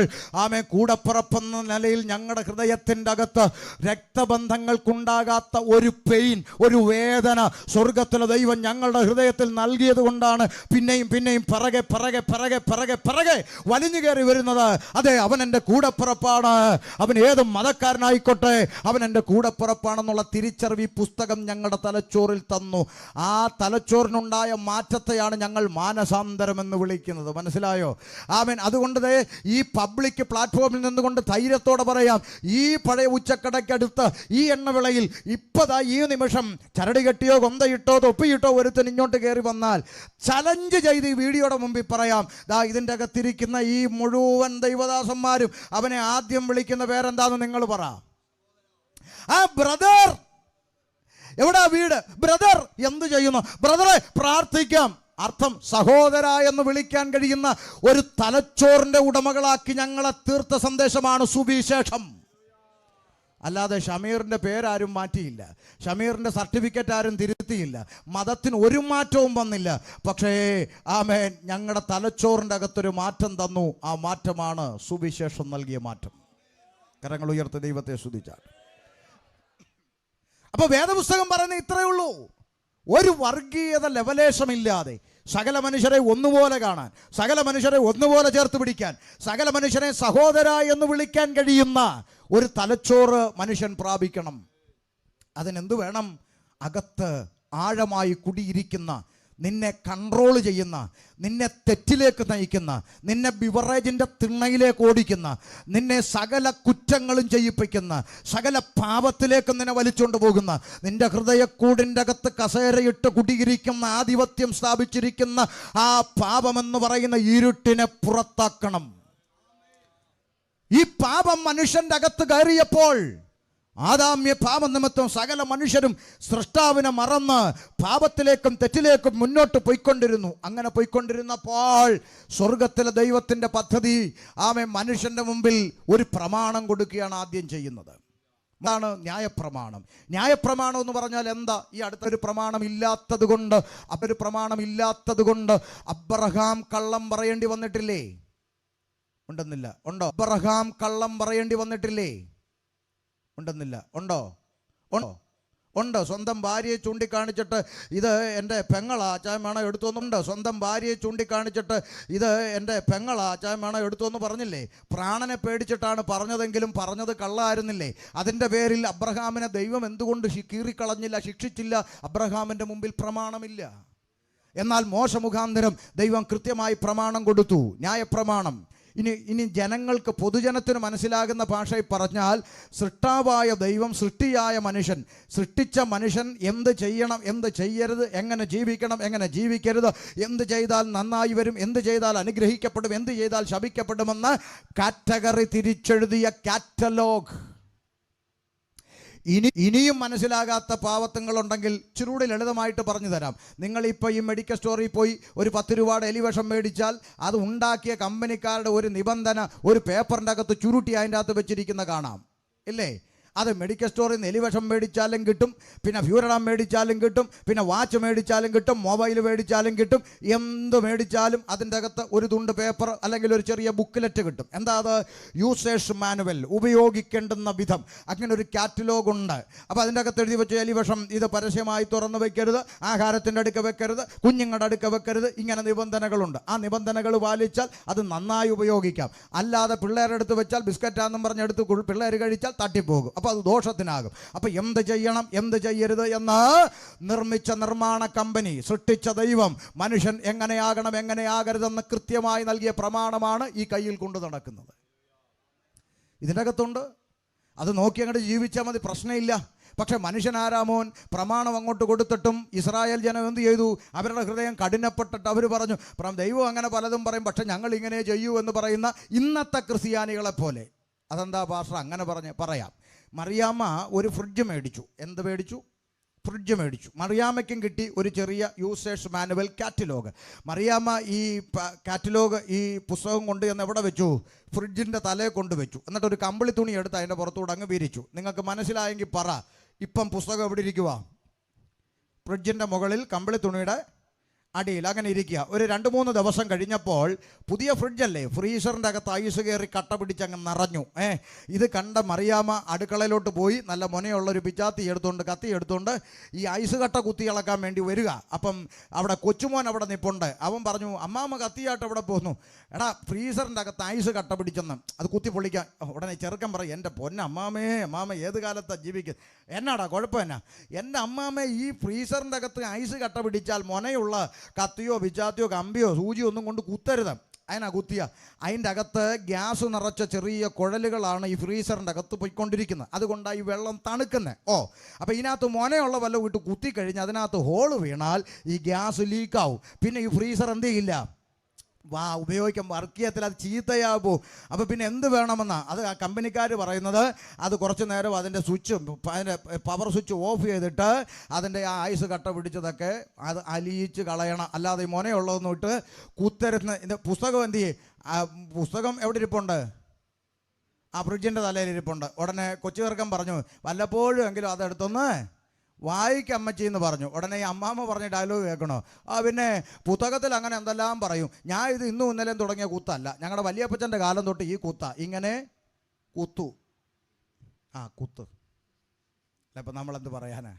കൂടപ്പിറപ്പെന്ന നിലയിൽ ഞങ്ങളുടെ ഹൃദയത്തിൻ്റെ അകത്ത് രക്തബന്ധങ്ങൾക്കുണ്ടാകാത്ത ഒരു പെയിൻ, ഒരു വേദന സ്വർഗത്തിലെ ദൈവം ഞങ്ങളുടെ ഹൃദയത്തിൽ നൽകിയത് കൊണ്ടാണ് പിന്നെയും പിന്നെയും പിറകെ പിറകെ പിറകെ പിറകെ പിറകെ വലിഞ്ഞു കയറി വരുന്നത്. അതെ, അവൻ എൻ്റെ കൂടപ്പിറപ്പാണ്. അവൻ ഏത് മതക്കാരനായിക്കോട്ടെ, അവൻ എൻ്റെ കൂടപ്പിറപ്പാണെന്നുള്ള തിരിച്ചറിവ് ഈ പുസ്തകം ഞങ്ങളുടെ തലച്ചോറിൽ തന്നു. ആ തലച്ചോറിനുണ്ടായ മാറ്റത്തെയാണ് ഞങ്ങൾ മാനസാന്തരം എന്ന് വിളിക്കുന്നത്. മനസ്സിലായോ? ആമേൻ. അതുകൊണ്ട് ഈ പബ്ലിക് പ്ലാറ്റ്ഫോമിൽ നിന്നുകൊണ്ട് ധൈര്യത്തോടെ പറയാം, ഈ പഴയ ഉച്ചക്കടയ്ക്കടുത്ത് ഈ എണ്ണവിളയിൽ ഇപ്പതാ ഈ നിമിഷം ചരടി കെട്ടിയോ കൊന്തയിട്ടോ തൊപ്പിയിട്ടോ ഒരുത്തൻ ഇങ്ങോട്ട് കയറി വന്നാൽ ചലഞ്ച് ചെയ്ത് ഈ വീഡിയോയുടെ മുമ്പിൽ പറയാം, ദാ ഇതിൻ്റെ അകത്തിരിക്കുന്ന ഈ മുഴുവൻ ദൈവദാസന്മാരും അവനെ ആദ്യം വിളിക്കുന്ന പേരെന്താന്ന് നിങ്ങൾ പറ. ആ ബ്രദർ, എവിടാ വീട്? ബ്രദർ എന്ത് ചെയ്യുന്നു? ബ്രദറെ പ്രാർത്ഥിക്കാം. അർത്ഥം സഹോദര എന്ന് വിളിക്കാൻ കഴിയുന്ന ഒരു തലച്ചോറിന്റെ ഉടമകളാക്കി ഞങ്ങളെ തീർത്ത സന്ദേശമാണ് സുവിശേഷം. അല്ലാതെ ഷമീറിൻ്റെ പേരാരും മാറ്റിയില്ല, ഷമീറിൻ്റെ സർട്ടിഫിക്കറ്റ് ആരും തിരുത്തിയില്ല, മതത്തിന് ഒരു മാറ്റവും വന്നില്ല. പക്ഷേ ആമേൻ, ഞങ്ങളുടെ തലച്ചോറിൻ്റെ അകത്തൊരു മാറ്റം തന്നു. ആ മാറ്റമാണ് സുവിശേഷം നൽകിയ മാറ്റം. കരങ്ങൾ ഉയർത്തി ദൈവത്തെ സ്തുതിച്ചാൽ. അപ്പോൾ വേദപുസ്തകം പറയുന്നത് ഇത്രയേ ഉള്ളൂ. ഒരു വർഗീയത ലെവലേശമില്ലാതെ സകല മനുഷ്യരെ ഒന്നുപോലെ കാണാൻ, സകല മനുഷ്യരെ ഒന്നുപോലെ ചേർത്ത് പിടിക്കാൻ, സകല മനുഷ്യരെ സഹോദര എന്ന് വിളിക്കാൻ കഴിയുന്ന ഒരു തലച്ചോറ് മനുഷ്യൻ പ്രാപിക്കണം. അതിനെന്ത് വേണം? അകത്ത് ആഴമായി കുടിയിരിക്കുന്ന, നിന്നെ കൺട്രോൾ ചെയ്യുന്ന, നിന്നെ തെറ്റിലേക്ക് നയിക്കുന്ന, നിന്നെ ബിവറേജിൻ്റെ തിണ്ണയിലേക്ക് ഓടിക്കുന്ന, നിന്നെ സകല കുറ്റങ്ങളും ചെയ്യിപ്പിക്കുന്ന, സകല പാപത്തിലേക്ക് നിന്നെ വലിച്ചുകൊണ്ട് പോകുന്ന, നിന്റെ ഹൃദയക്കൂടിൻ്റെ അകത്ത് കസേരയിട്ട് കുടിയിരിക്കുന്ന, ആധിപത്യം സ്ഥാപിച്ചിരിക്കുന്ന ആ പാപമെന്ന് പറയുന്ന ഇരുട്ടിനെ പുറത്താക്കണം. ഈ പാപം മനുഷ്യൻ്റെ അകത്ത് കയറിയപ്പോൾ ആദാമ്യ പാപനിമിത്തം സകല മനുഷ്യരും സൃഷ്ടാവിനെ മറന്ന് പാപത്തിലേക്കും തെറ്റിലേക്കും മുന്നോട്ട് പോയിക്കൊണ്ടിരുന്നു. അങ്ങനെ പോയിക്കൊണ്ടിരുന്നപ്പോൾ സ്വർഗത്തിലെ ദൈവത്തിൻ്റെ പദ്ധതി ആമേ മനുഷ്യൻ്റെ മുമ്പിൽ ഒരു പ്രമാണം കൊടുക്കുകയാണ് ആദ്യം ചെയ്യുന്നത്. അതാണ് ന്യായപ്രമാണം. ന്യായപ്രമാണം എന്ന് പറഞ്ഞാൽ എന്താ? ഈ അടുത്തൊരു പ്രമാണം ഇല്ലാത്തത് കൊണ്ട് അബ്രഹാം കള്ളം പറയേണ്ടി വന്നിട്ടില്ലേ? ഉണ്ടെന്നില്ല. ഉണ്ടോ? അബ്രഹാം കള്ളം പറയേണ്ടി വന്നിട്ടില്ലേ? ഉണ്ടെന്നില്ല. ഉണ്ടോ? ഉണ്ട്. സ്വന്തം ഭാര്യയെ ചൂണ്ടിക്കാണിച്ചിട്ട് ഇത് എൻ്റെ പെങ്ങളാ, അച്ചായൻ വേണം എടുത്തോന്നുണ്ട്. സ്വന്തം ഭാര്യയെ ചൂണ്ടിക്കാണിച്ചിട്ട് ഇത് എൻ്റെ പെങ്ങളാ, അച്ചായൻ വേണം എടുത്തോന്ന് പറഞ്ഞില്ലേ? പ്രാണനെ പേടിച്ചിട്ടാണ് പറഞ്ഞതെങ്കിലും പറഞ്ഞത് കള്ളായിരുന്നില്ലേ? അതിൻ്റെ പേരിൽ അബ്രഹാമിനെ ദൈവം എന്തുകൊണ്ട് കീറിക്കളഞ്ഞില്ല, ശിക്ഷിച്ചില്ല? അബ്രഹാമിൻ്റെ മുമ്പിൽ പ്രമാണമില്ല. എന്നാൽ മോശ മുഖാന്തരം ദൈവം കൃത്യമായി പ്രമാണം കൊടുത്തു, ന്യായപ്രമാണം. ഇനി ജനങ്ങൾക്ക്, പൊതുജനത്തിന് മനസ്സിലാകുന്ന ഭാഷയിൽ പറഞ്ഞാൽ, സൃഷ്ടാവായ ദൈവം സൃഷ്ടിയായ മനുഷ്യൻ, സൃഷ്ടിച്ച മനുഷ്യൻ എന്ത് ചെയ്യണം, എന്ത് ചെയ്യരുത്, എങ്ങനെ ജീവിക്കണം, എങ്ങനെ ജീവിക്കരുത്, എന്ത് ചെയ്താൽ നന്നായി വരും, എന്ത് ചെയ്താൽ അനുഗ്രഹിക്കപ്പെടും, എന്ത് ചെയ്താൽ ശപിക്കപ്പെടുമെന്ന് കാറ്റഗറി തിരിച്ചെഴുതിയ കാറ്റലോഗ്. ഇനിയും മനസ്സിലാകാത്ത പാവത്തങ്ങളുണ്ടെങ്കിൽ ഇച്ചിരൂടെ ലളിതമായിട്ട് പറഞ്ഞു തരാം. നിങ്ങളിപ്പോൾ ഈ മെഡിക്കൽ സ്റ്റോറിൽ പോയി ഒരു 10 രൂപയുടെ എലിവിഷം മേടിച്ചാൽ അത് ഉണ്ടാക്കിയ കമ്പനിക്കാരുടെ ഒരു നിബന്ധന ഒരു പേപ്പറിൻ്റെ അകത്ത് ചുരുട്ടി അതിൻ്റെ അകത്ത് വെച്ചിരിക്കുന്ന കാണാം, ഇല്ലേ? അത് മെഡിക്കൽ സ്റ്റോറിൽ നിന്ന് എലിവിഷം മേടിച്ചാലും കിട്ടും, പിന്നെ ഫ്യൂറഡാം മേടിച്ചാലും കിട്ടും, പിന്നെ വാച്ച് മേടിച്ചാലും കിട്ടും, മൊബൈൽ മേടിച്ചാലും കിട്ടും, എന്ത് മേടിച്ചാലും അതിൻ്റെ അകത്ത് ഒരു തുണ്ട് പേപ്പർ അല്ലെങ്കിൽ ഒരു ചെറിയ ബുക്ക്ലെറ്റ് കിട്ടും. എന്താ അത്? യൂസേഴ്സ് മാനുവൽ, ഉപയോഗിക്കേണ്ടുന്ന വിധം. അങ്ങനെ ഒരു കാറ്റലോഗ് ഉണ്ട്. അപ്പോൾ അതിൻ്റെ അകത്ത് എഴുതി വെച്ച് എലിവിഷം ഇത് പരസ്യമായി തുറന്നു വെക്കരുത്, ആഹാരത്തിൻ്റെ അടുക്ക വെക്കരുത്, കുഞ്ഞുങ്ങളുടെ അടുക്ക വെക്കരുത്, ഇങ്ങനെ നിബന്ധനകളുണ്ട്. ആ നിബന്ധനകൾ പാലിച്ചാൽ അത് നന്നായി ഉപയോഗിക്കാം. അല്ലാതെ പിള്ളേരുടെ അടുത്ത് വെച്ചാൽ ബിസ്ക്കറ്റാണെന്നും പറഞ്ഞെടുത്ത് പിള്ളേർ കഴിച്ചാൽ തട്ടിപ്പോകും. അപ്പോൾ അത് ദോഷത്തിനാകും. അപ്പോൾ എന്ത് ചെയ്യണം, എന്ത് ചെയ്യരുത് എന്ന് നിർമ്മിച്ച നിർമ്മാണ കമ്പനി, സൃഷ്ടിച്ച ദൈവം മനുഷ്യൻ എങ്ങനെയാകണം, എങ്ങനെയാകരുതെന്ന് കൃത്യമായി നൽകിയ പ്രമാണമാണ് ഈ കയ്യിൽ കൊണ്ടു നടക്കുന്നത്. ഇതിൻ്റെ അകത്തുണ്ട്. അത് നോക്കി അങ്ങോട്ട് ജീവിച്ചാൽ മതി, പ്രശ്നമില്ല. പക്ഷെ മനുഷ്യനാരാമോൻ പ്രമാണം അങ്ങോട്ട് കൊടുത്തിട്ടും ഇസ്രായേൽ ജനം എന്ത് ചെയ്തു? അവരുടെ ഹൃദയം കഠിനപ്പെട്ടിട്ട് അവർ പറഞ്ഞു, ദൈവം അങ്ങനെ പലതും പറയും, പക്ഷെ ഞങ്ങൾ ഇങ്ങനെ ചെയ്യൂ എന്ന് പറയുന്ന ഇന്നത്തെ ക്രിസ്ത്യാനികളെപ്പോലെ. അതെന്താ പാസ്റ്റർ അങ്ങനെ പറയാം. മറിയാമ്മ ഒരു ഫ്രിഡ്ജ് മേടിച്ചു. എന്ത് മേടിച്ചു? ഫ്രിഡ്ജ് മേടിച്ചു. മറിയാമ്മയ്ക്കും കിട്ടി ഒരു ചെറിയ യൂസേഴ്സ് മാനുവൽ കാറ്റലോഗ്. മറിയാമ്മ ഈ കാറ്റലോഗ്, ഈ പുസ്തകം കൊണ്ട് എന്ന് എവിടെ വെച്ചു? ഫ്രിഡ്ജിൻ്റെ തലയെ കൊണ്ട് വെച്ചു. എന്നിട്ട് ഒരു കമ്പിളി തുണി എടുത്ത് അതിൻ്റെ പുറത്തൂടെ അങ്ങ് വിരിച്ചു. നിങ്ങൾക്ക് മനസ്സിലായെങ്കിൽ പറ, ഇപ്പം പുസ്തകം എവിടെ ഇരിക്കുക? ഫ്രിഡ്ജിൻ്റെ മുകളിൽ കമ്പിളി തുണിയുടെ അടിയിൽ അങ്ങനെ ഇരിക്കുക. ഒരു 2-3 ദിവസം കഴിഞ്ഞപ്പോൾ പുതിയ ഫ്രിഡ്ജല്ലേ, ഫ്രീസറിൻ്റെ അകത്ത് ഐസ് കയറി കട്ട പിടിച്ചങ്ങ് നിറഞ്ഞു. ഇത് കണ്ട മറിയാമ്മ അടുക്കളയിലോട്ട് പോയി നല്ല മുനയുള്ളൊരു പിച്ചാത്തി എടുത്തുകൊണ്ട് കത്തി എടുത്തുകൊണ്ട് ഈ ഐസ് കട്ട കുത്തി ഇളക്കാൻ വേണ്ടി വരിക. അപ്പം അവിടെ കൊച്ചുമോൻ അവിടെ നിൽപ്പുണ്ട്. അവൻ പറഞ്ഞു, അമ്മാമ്മ കത്തിയായിട്ട് അവിടെ പോന്നു. എടാ ഫ്രീസറിൻ്റെ അകത്ത് ഐസ് കട്ട പിടിച്ചെന്ന്, അത് കുത്തി പൊളിക്കാൻ. ഉടനെ ചെറുക്കൻ പറയും, എൻ്റെ അമ്മാമ്മ ഏത് കാലത്താണ് ജീവിക്കുന്നത്, എന്നാടാ കുഴപ്പം എന്നാ? എൻ്റെ അമ്മാമ്മ ഈ ഫ്രീസറിൻ്റെ അകത്ത് ഐസ് കട്ട പിടിച്ചാൽ മുനയുള്ള കത്തിയോ പിച്ചാത്തിയോ കമ്പിയോ സൂചിയോ ഒന്നും കൊണ്ട് കുത്തരുത്. അതിനാ കുത്തിയ അതിൻ്റെ അകത്ത് ഗ്യാസ് നിറച്ച ചെറിയ കുഴലുകളാണ് ഈ ഫ്രീസറിൻ്റെ അകത്ത് പോയിക്കൊണ്ടിരിക്കുന്നത്. അതുകൊണ്ടാണ് ഈ വെള്ളം തണുക്കുന്നത്. അപ്പോൾ ഇതിനകത്ത് മുനയുള്ള വല്ലതും ഇട്ട് കുത്തിക്കഴിഞ്ഞ് അതിനകത്ത് ഹോള് വീണാൽ ഈ ഗ്യാസ് ലീക്കാവും. പിന്നെ ഈ ഫ്രീസർ എന്ത് ചെയ്യില്ല, ഉപയോഗിക്കാൻ വർക്ക് ചെയ്യത്തില്ല, അത് ചീത്തയാകും. അപ്പോൾ പിന്നെ എന്ത് വേണമെന്നാ അത് ആ കമ്പനിക്കാർ പറയുന്നത്, അത് കുറച്ച് നേരം അതിൻ്റെ അതിൻ്റെ പവർ സ്വിച്ച് ഓഫ് ചെയ്തിട്ട് അതിൻ്റെ ആ ഐസ് കട്ട പിടിച്ചതൊക്കെ അത് അലിയിച്ച് കളയണം. അല്ലാതെ ഈ മുനയുള്ളതൊന്നും ഇട്ട് കുത്തരുന്ന. ഇത് പുസ്തകം എന്ത് ചെയ്യും, പുസ്തകം എവിടെ ഇരിപ്പുണ്ട്? ആ ഫ്രിഡ്ജിൻ്റെ തലയിൽ ഇരിപ്പുണ്ട്. ഉടനെ കൊച്ചു ചെറുക്കൻ പറഞ്ഞു, വല്ലപ്പോഴും എങ്കിലും അതെടുത്തൊന്ന് വായിക്കമ്മച്ചി എന്ന് പറഞ്ഞു. ഉടനെ ഈ അമ്മാമ്മ പറഞ്ഞ ഡയലോഗ് കേൾക്കണോ? പിന്നെ പുസ്തകത്തിൽ അങ്ങനെ എന്തെല്ലാം പറയും. ഞാൻ ഇത് ഇന്നും ഇന്നലെയും തുടങ്ങിയ കുത്തല്ല, ഞങ്ങളുടെ വലിയപ്പച്ചൻ്റെ കാലം തൊട്ട് ഈ കുത്ത ഇങ്ങനെ കുത്തു. കുത്ത് അല്ല, ഇപ്പം നമ്മളെന്ത് പറയാനാ?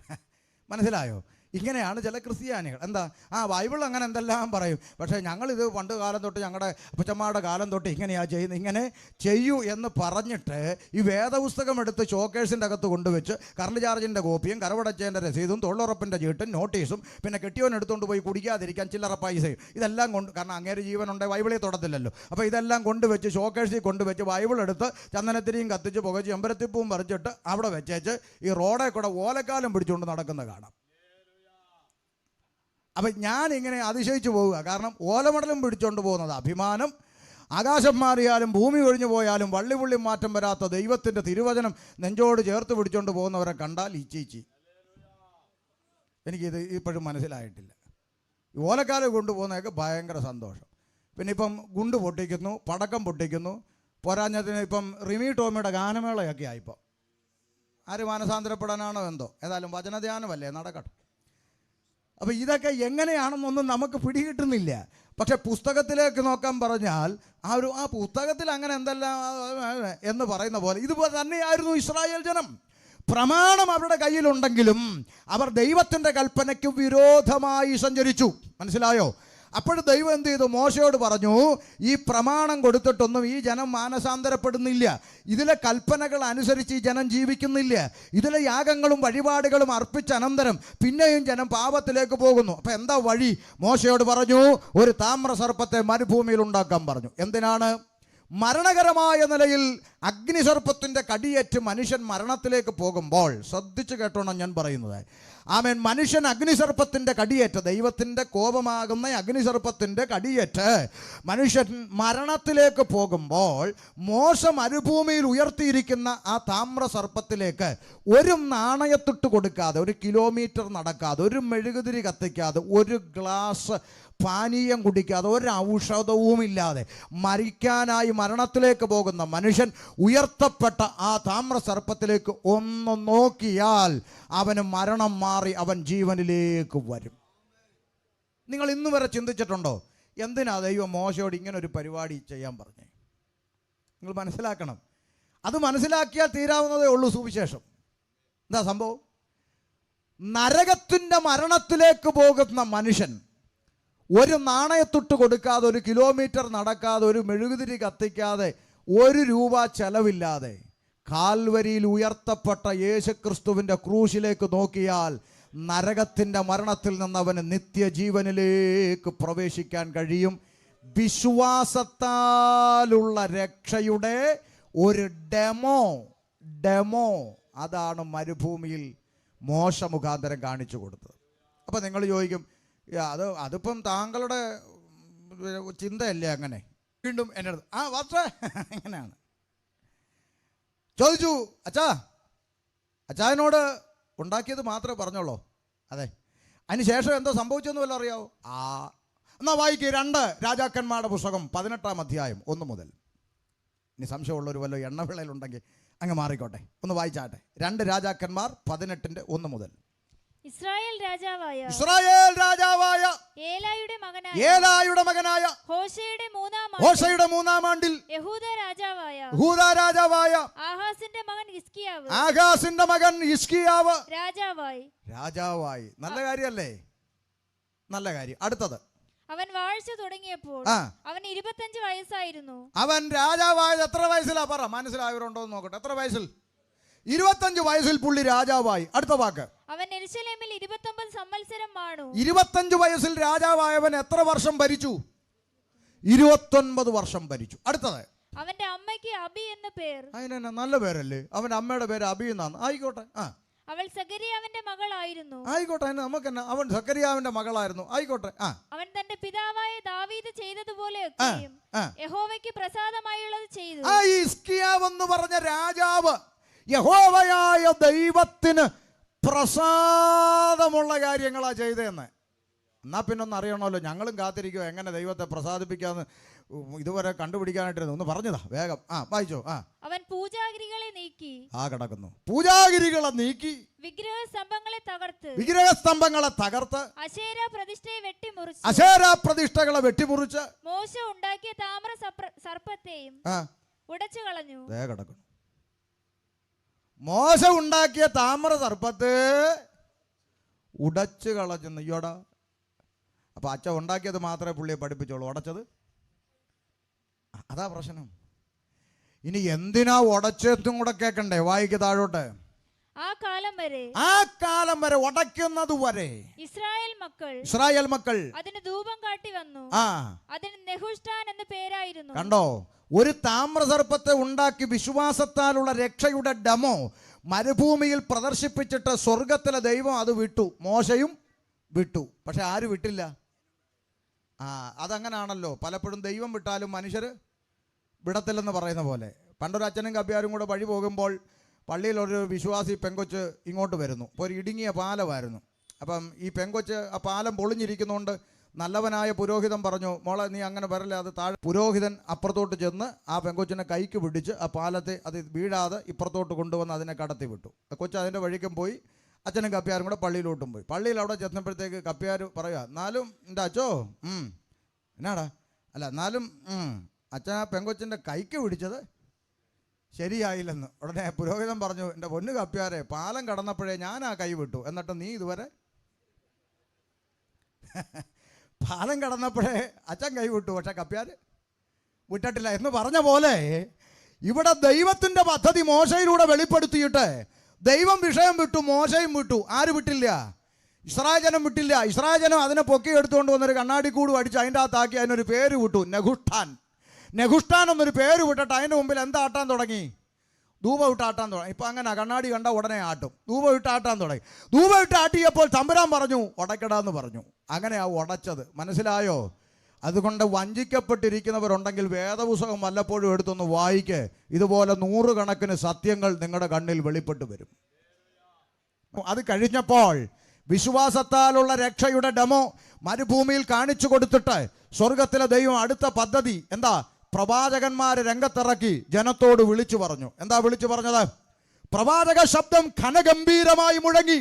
മനസ്സിലായോ? ഇങ്ങനെയാണ് ചില ക്രിസ്ത്യാനികൾ. എന്താ ബൈബിൾ അങ്ങനെ എന്തെല്ലാം പറയും, പക്ഷേ ഞങ്ങളിത് പണ്ട് കാലം തൊട്ട് ഞങ്ങളുടെ അപ്പച്ചന്മാരുടെ കാലം തൊട്ട് ഇങ്ങനെയാണ് ചെയ്യുന്നത്, ഇങ്ങനെ ചെയ്യൂ എന്ന് പറഞ്ഞിട്ട് ഈ വേദപുസ്തകം എടുത്ത് ഷോക്കേഴ്സിൻ്റെ അകത്ത് കൊണ്ടുവച്ച് കറണ്ട് ചാർജിൻ്റെ കോപ്പിയും കരവടച്ചതിൻ്റെ രസീതും തൊഴിലുറപ്പിൻ്റെ ചീട്ടും നോട്ടീസും പിന്നെ കെട്ടിയവൻ എടുത്തുകൊണ്ട് പോയി കുടിക്കാതിരിക്കാൻ ചില്ലറ പൈസയും ഇതെല്ലാം കൊണ്ട്, കാരണം അങ്ങേര് ജീവനുണ്ട് ബൈബിളിൽ തൊടത്തില്ലല്ലോ. അപ്പോൾ ഇതെല്ലാം കൊണ്ടുവച്ച് ഷോക്കേഴ്സിൽ കൊണ്ടുവച്ച് ബൈബിൾ എടുത്ത് ചന്ദനത്തിരിയും കത്തിച്ച് പുകച്ച് ചെമ്പരത്തിപ്പൂവും പറിച്ചിട്ട് അവിടെ വെച്ചേച്ച് ഈ റോഡേ കൂടെ ഓലക്കാലം പിടിച്ചുകൊണ്ട് നടക്കുന്നത് കാണാം. അപ്പം ഞാനിങ്ങനെ അതിശയിച്ചു പോവുക. കാരണം ഓലമടലും പിടിച്ചുകൊണ്ട് പോകുന്നത് അഭിമാനം. ആകാശം മാറിയാലും ഭൂമി ഒഴിഞ്ഞു പോയാലും വള്ളിപുള്ളി മാറ്റം വരാത്ത ദൈവത്തിൻ്റെ തിരുവചനം നെഞ്ചോട് ചേർത്ത് പിടിച്ചുകൊണ്ട് പോകുന്നവരെ കണ്ടാൽ ഇച്ചീച്ചി. എനിക്കിത് ഇപ്പോഴും മനസ്സിലായിട്ടില്ല. ഈ ഓലക്കാലം കൊണ്ടുപോകുന്നതൊക്കെ ഭയങ്കര സന്തോഷം. പിന്നെ ഇപ്പം ഗുണ്ട് പൊട്ടിക്കുന്നു, പടക്കം പൊട്ടിക്കുന്നു, പോരാഞ്ഞതിന് ഇപ്പം റിമി ടോമിയുടെ ഗാനമേളയൊക്കെ ആയിപ്പോൾ. ആര് മാനസാന്തരപ്പെടാനാണോ എന്തോ, ഏതായാലും വചനധ്യാനമല്ലേ, നടക്കട്ടെ. അപ്പോൾ ഇതൊക്കെ എങ്ങനെയാണെന്നൊന്നും നമുക്ക് പിടികിട്ടുന്നില്ല. പക്ഷെ പുസ്തകത്തിലേക്ക് നോക്കാൻ പറഞ്ഞാൽ ആ പുസ്തകത്തിൽ അങ്ങനെ എന്തെല്ലാം എന്ന് പറയുന്ന പോലെ ഇതുപോലെ തന്നെയായിരുന്നു ഇസ്രായേൽ ജനം. പ്രമാണം അവരുടെ കയ്യിലുണ്ടെങ്കിലും അവർ ദൈവത്തിൻ്റെ കൽപ്പനയ്ക്ക് വിരോധമായി സഞ്ചരിച്ചു. മനസ്സിലായോ? അപ്പോൾ ദൈവം എന്ത് ചെയ്തു? മോശയോട് പറഞ്ഞു, ഈ പ്രമാണം കൊടുത്തിട്ടൊന്നും ഈ ജനം മാനസാന്തരപ്പെടുന്നില്ല, ഇതിലെ കൽപ്പനകൾ അനുസരിച്ച് ഈ ജനം ജീവിക്കുന്നില്ല, ഇതിലെ യാഗങ്ങളും വഴിപാടുകളും അർപ്പിച്ച അനന്തരം പിന്നെയും ജനം പാപത്തിലേക്ക് പോകുന്നു. അപ്പം എന്താ വഴി? മോശയോട് പറഞ്ഞു, ഒരു താമ്രസർപ്പത്തെ മരുഭൂമിയിൽ ഉണ്ടാക്കാൻ പറഞ്ഞു. എന്തിനാണ്? മരണകരമായ നിലയിൽ അഗ്നിസർപ്പത്തിൻ്റെ കടിയേറ്റ് മനുഷ്യൻ മരണത്തിലേക്ക് പോകുമ്പോൾ, ശ്രദ്ധിച്ച് കേട്ടോണം ഞാൻ പറയുന്നത്. ആമേൻ. മനുഷ്യൻ അഗ്നിസർപ്പത്തിൻ്റെ കടിയേറ്റ്, ദൈവത്തിൻ്റെ കോപമാകുന്ന അഗ്നിസർപ്പത്തിൻ്റെ കടിയേറ്റ് മനുഷ്യൻ മരണത്തിലേക്ക് പോകുമ്പോൾ മോശ മരുഭൂമിയിൽ ഉയർത്തിയിരിക്കുന്ന ആ താമ്രസർപ്പത്തിലേക്ക് ഒരു നാണയത്തിട്ട് കൊടുക്കാതെ, 1 കിലോമീറ്റർ നടക്കാതെ, ഒരു മെഴുകുതിരി കത്തിക്കാതെ, ഒരു ഗ്ലാസ് പാനീയം കുടിക്കാതെ, ഒരു ഔഷധവുമില്ലാതെ മരിക്കാനായി മരണത്തിലേക്ക് പോകുന്ന മനുഷ്യൻ ഉയർത്തപ്പെട്ട ആ താമ്രസർപ്പത്തിലേക്ക് ഒന്ന് നോക്കിയാൽ അവന് മരണം മാറി അവൻ ജീവനിലേക്ക് വരും. നിങ്ങൾ ഇന്ന് വരെ ചിന്തിച്ചിട്ടുണ്ടോ എന്തിനാ ദൈവം മോശയോട് ഇങ്ങനെ ഒരു പരിപാടി ചെയ്യാൻ പറഞ്ഞേ? നിങ്ങൾ മനസ്സിലാക്കണം. അത് മനസ്സിലാക്കിയാൽ തീരാവുന്നതേ ഉള്ളൂ സുവിശേഷം. എന്താ സംഭവം? നരകത്തിൻ്റെ മരണത്തിലേക്ക് പോകുന്ന മനുഷ്യൻ ഒരു നാണയത്തൊട്ട് കൊടുക്കാതെ, 1 കിലോമീറ്റർ നടക്കാതെ, ഒരു മെഴുകുതിരി കത്തിക്കാതെ, 1 രൂപ ചെലവില്ലാതെ കാൽവരിയിൽ ഉയർത്തപ്പെട്ട യേശുക്രിസ്തുവിൻ്റെ ക്രൂശിലേക്ക് നോക്കിയാൽ നരകത്തിൻ്റെ മരണത്തിൽ നിന്ന് അവന് നിത്യജീവനിലേക്ക് പ്രവേശിക്കാൻ കഴിയും. വിശ്വാസത്താലുള്ള രക്ഷയുടെ ഒരു ഡെമോ അതാണ് മരുഭൂമിയിൽ മോശ മുഖാന്തരം കാണിച്ചു കൊടുത്തത്. അപ്പം നിങ്ങൾ ചോദിക്കും, അതിപ്പം താങ്കളുടെ ചിന്തയല്ലേ അങ്ങനെ? വീണ്ടും എൻ്റെ അടുത്ത് വാസ്റ്റേ എങ്ങനെയാണ് ചോദിച്ചു. അച്ചായനോട് ഉണ്ടാക്കിയത് മാത്രമേ പറഞ്ഞോളൂ. അതെ. അതിന് ശേഷം എന്തോ സംഭവിച്ചെന്ന് വല്ലതും അറിയാവോ? എന്നാൽ വായിക്കുക 2 രാജാക്കന്മാരുടെ പുസ്തകം 18-ാം അധ്യായം 1 മുതൽ. ഇനി സംശയമുള്ളൊരു വല്ല എണ്ണവിളയിലുണ്ടെങ്കിൽ അങ്ങ് മാറിക്കോട്ടെ, ഒന്ന് വായിച്ചാട്ടെ. 2 രാജാക്കന്മാർ 18-ന്റെ 1 മുതൽ. ഇസ്രായേൽ രാജാവായ ഏലായുടെ മകനായ ഹോശയുടെ മൂന്നാം ആണ്ടിൽ യഹൂദ രാജാവായ ആഹാസിന്റെ മകൻ ഹിസ്കിയാവ് രാജാവായി. നല്ല കാര്യല്ലേ? നല്ല കാര്യം. അടുത്തത്, അവൻ വാഴ്ച തുടങ്ങിയപ്പോൾ അവൻ 25 വയസ്സായിരുന്നു. അവൻ രാജാവായത് എത്ര വയസ്സിലാ? പറ, മനസ്സിലായവരുണ്ടോ എന്ന് നോക്കട്ടെ. എത്ര വയസ്സിൽ? 25 വയസ്സിൽ പുള്ളി രാജാവായി. അടുത്ത വാക്ക്, അവൻ യെരൂശലേമിൽ 29 സംവത്സരം വാണു. 25 വയസ്സിൽ രാജാവായവൻ എത്ര വർഷം ഭരിച്ചു? 29 വർഷം ഭരിച്ചു. അടുത്തത്, അവന്റെ അമ്മയ്ക്ക് അബി എന്ന പേർ. അതിനെന്നാ നല്ല പേരല്ലേ? അവന്റെ അമ്മയുടെ പേര് അബി എന്നാണ്. ആയിക്കോട്ടെ. അവൾ സഖരിയാവിന്റെ മകളായിരുന്നു. ആയിക്കോട്ടെ, നമുക്ക് തന്നെ അവൻ സഖരിയാവിന്റെ മകളായിരുന്നു. ആയിക്കോട്ടെ. അവൻ തന്റെ പിതാവായ ദാവീദ് ചെയ്തതുപോലെ യഹോവയ്ക്ക് പ്രസാദമായുള്ളത് ചെയ്തു. ഹിസ്കിയാവ് എന്ന് പറഞ്ഞ രാജാവ് യഹോവയായ ദൈവത്തിന് പ്രസാദമുള്ള കാര്യങ്ങളാ ചെയ്തതെന്ന്. എന്നാ പിന്നെ ഒന്ന് അറിയണമല്ലോ. ഞങ്ങളും കാത്തിരിക്കുക എങ്ങനെ ദൈവത്തെ പ്രസാദിപ്പിക്കാന്ന് ഇതുവരെ കണ്ടുപിടിക്കാനായിട്ടിരുന്നു. ഒന്ന് പറഞ്ഞതാ വേഗം. വായിച്ചോ. അവൻ പൂജാഗിരികളെ നീക്കി. കിടക്കുന്നു. പൂജാഗിരികളെ നീക്കി, വിഗ്രഹസ്തംഭങ്ങളെ തകർത്ത്, അശേര പ്രതിഷ്ഠകളെ വെട്ടിമുറിച്ച്, മോശ ഉണ്ടാക്കിയ താമ്ര സർപ്പത്തെയും ഉടച്ചു കളഞ്ഞു. കിടക്കുന്നു. മോശ ഉണ്ടാക്കിയ താമ്ര സർപ്പത്തെ ഉടച്ചു കളഞ്ഞു. അയ്യോടാ. അപ്പൊ അച്ഛൻ ഉണ്ടാക്കിയത് മാത്രമേ പുള്ളിയെ പഠിപ്പിച്ചോളൂ, ഉടച്ചത് അതാ പ്രശ്നം. ഇനി എന്തിനാ ഉടച്ചെത്തും കൂടെ കേൾക്കണ്ടേ? വായിക്ക് താഴോട്ട്. ആ കാലം വരെ ഉടയ്ക്കുന്നത് വരെ ഇസ്രായേൽ മക്കൾ അതിന് ധൂപം കാട്ടി വന്നു. അതിന് നെഹുഷ്ഠാൻ എന്ന പേരായിരുന്നു. കണ്ടോ? ഒരു താമ്രസർപ്പത്തെ ഉണ്ടാക്കി വിശ്വാസത്താലുള്ള രക്ഷയുടെ ഡെമോ മരുഭൂമിയിൽ പ്രദർശിപ്പിച്ചിട്ട് സ്വർഗത്തിലെ ദൈവം അത് വിട്ടു. മോശയും വിട്ടു. പക്ഷെ ആര് വിട്ടില്ല? അതങ്ങനാണല്ലോ. പലപ്പോഴും ദൈവം വിട്ടാലും മനുഷ്യർ വിടത്തില്ലെന്ന് പറയുന്ന പോലെ. പണ്ടൊരു അച്ഛനും കബ്യാരും കൂടെ വഴി പോകുമ്പോൾ പള്ളിയിലൊരു വിശ്വാസി പെങ്കൊച്ച് ഇങ്ങോട്ട് വരുന്നു. ഇപ്പോൾ ഒരു ഇടുങ്ങിയ പാലമായിരുന്നു. അപ്പം ഈ പെങ്കൊച്ച് ആ പാലം പൊളിഞ്ഞിരിക്കുന്നതുകൊണ്ട് നല്ലവനായ പുരോഹിതൻ പറഞ്ഞു, മോളെ നീ അങ്ങനെ വരല്ലേ, അത് താഴെ. പുരോഹിതൻ അപ്പുറത്തോട്ട് ചെന്ന് ആ പെങ്കൊച്ചിനെ കൈക്ക് പിടിച്ച് ആ പാലത്തെ അത് വീഴാതെ ഇപ്പുറത്തോട്ട് കൊണ്ടുവന്ന് അതിനെ കടത്തി വിട്ടു. കൊച്ച് അതിൻ്റെ വഴിക്കും പോയി. അച്ഛനും കപ്പ്യാരും കൂടെ പള്ളിയിലോട്ടും പോയി. പള്ളിയിൽ അവിടെ ചെന്നപ്പോഴത്തേക്ക് കപ്പ്യാർ പറയുക, എന്നാലും എൻ്റെ അച്ഛോ എന്നാടാ അല്ല എന്നാലും അച്ഛൻ ആ പെങ്കൊച്ചിൻ്റെ കൈക്ക് പിടിച്ചത് ശരിയായില്ലെന്ന്. ഉടനെ പുരോഹിതൻ പറഞ്ഞു, എൻ്റെ പൊന്നു കപ്പ്യാരെ, പാലം കടന്നപ്പോഴേ ഞാൻ ആ കൈ വിട്ടു, എന്നിട്ട് നീ ഇതുവരെ പാലം കടന്നപ്പോഴേ അച്ഛൻ കൈ വിട്ടു, പക്ഷെ കപ്പ്യാർ വിട്ടിട്ടില്ല എന്ന് പറഞ്ഞ പോലെ ഇവിടെ ദൈവത്തിൻ്റെ പദ്ധതി മോശയിലൂടെ വെളിപ്പെടുത്തിയിട്ട് ദൈവം വിഷയം വിട്ടു, മോശയും വിട്ടു. ആര് വിട്ടില്ല? ഇസ്രായേൽ ജനം വിട്ടില്ല. ഇസ്രായേൽ ജനം അതിനെ പൊക്കി എടുത്തുകൊണ്ട് വന്നൊരു കണ്ണാടി കൂട് അടിച്ച് അതിൻ്റെ അകത്താക്കി അതിനൊരു പേര് വിട്ടു, നെഹുഷ്ഠാൻ എന്നൊരു പേര് വിട്ടിട്ട് അതിൻ്റെ മുമ്പിൽ എന്താ ആട്ടാൻ തുടങ്ങി? ധൂപം ഇട്ട് ആട്ടാൻ തുടങ്ങി. ഇപ്പം അങ്ങനെ കണ്ണാടി കണ്ട ഉടനെ ആട്ടും. ധൂപം ഇട്ട് ആട്ടാൻ തുടങ്ങി. ധൂപം ഇട്ട് ആട്ടിയപ്പോൾ തമ്പുരാൻ പറഞ്ഞു ഉടയ്ക്കടാന്ന് പറഞ്ഞു. അങ്ങനെയാ ഉടച്ചത്. മനസ്സിലായോ? അതുകൊണ്ട് വഞ്ചിക്കപ്പെട്ടിരിക്കുന്നവരുണ്ടെങ്കിൽ വേദപുസ്തകം വല്ലപ്പോഴും എടുത്തൊന്ന് വായിക്ക്. ഇതുപോലെ 100 കണക്കിന് സത്യങ്ങൾ നിങ്ങളുടെ കണ്ണിൽ വെളിപ്പെട്ട് വരും. അത് കഴിഞ്ഞപ്പോൾ വിശ്വാസത്താലുള്ള രക്ഷയുടെ ഡെമോ മരുഭൂമിയിൽ കാണിച്ചു കൊടുത്തിട്ട് സ്വർഗത്തിലെ ദൈവം അടുത്ത പദ്ധതി എന്താ? പ്രവാചകന്മാരെ രംഗത്തിറക്കി ജനത്തോട് വിളിച്ചു പറഞ്ഞു. എന്താ വിളിച്ചു പറഞ്ഞത്? പ്രവാചക ശബ്ദം ഘനഗംഭീരമായി മുഴങ്ങി.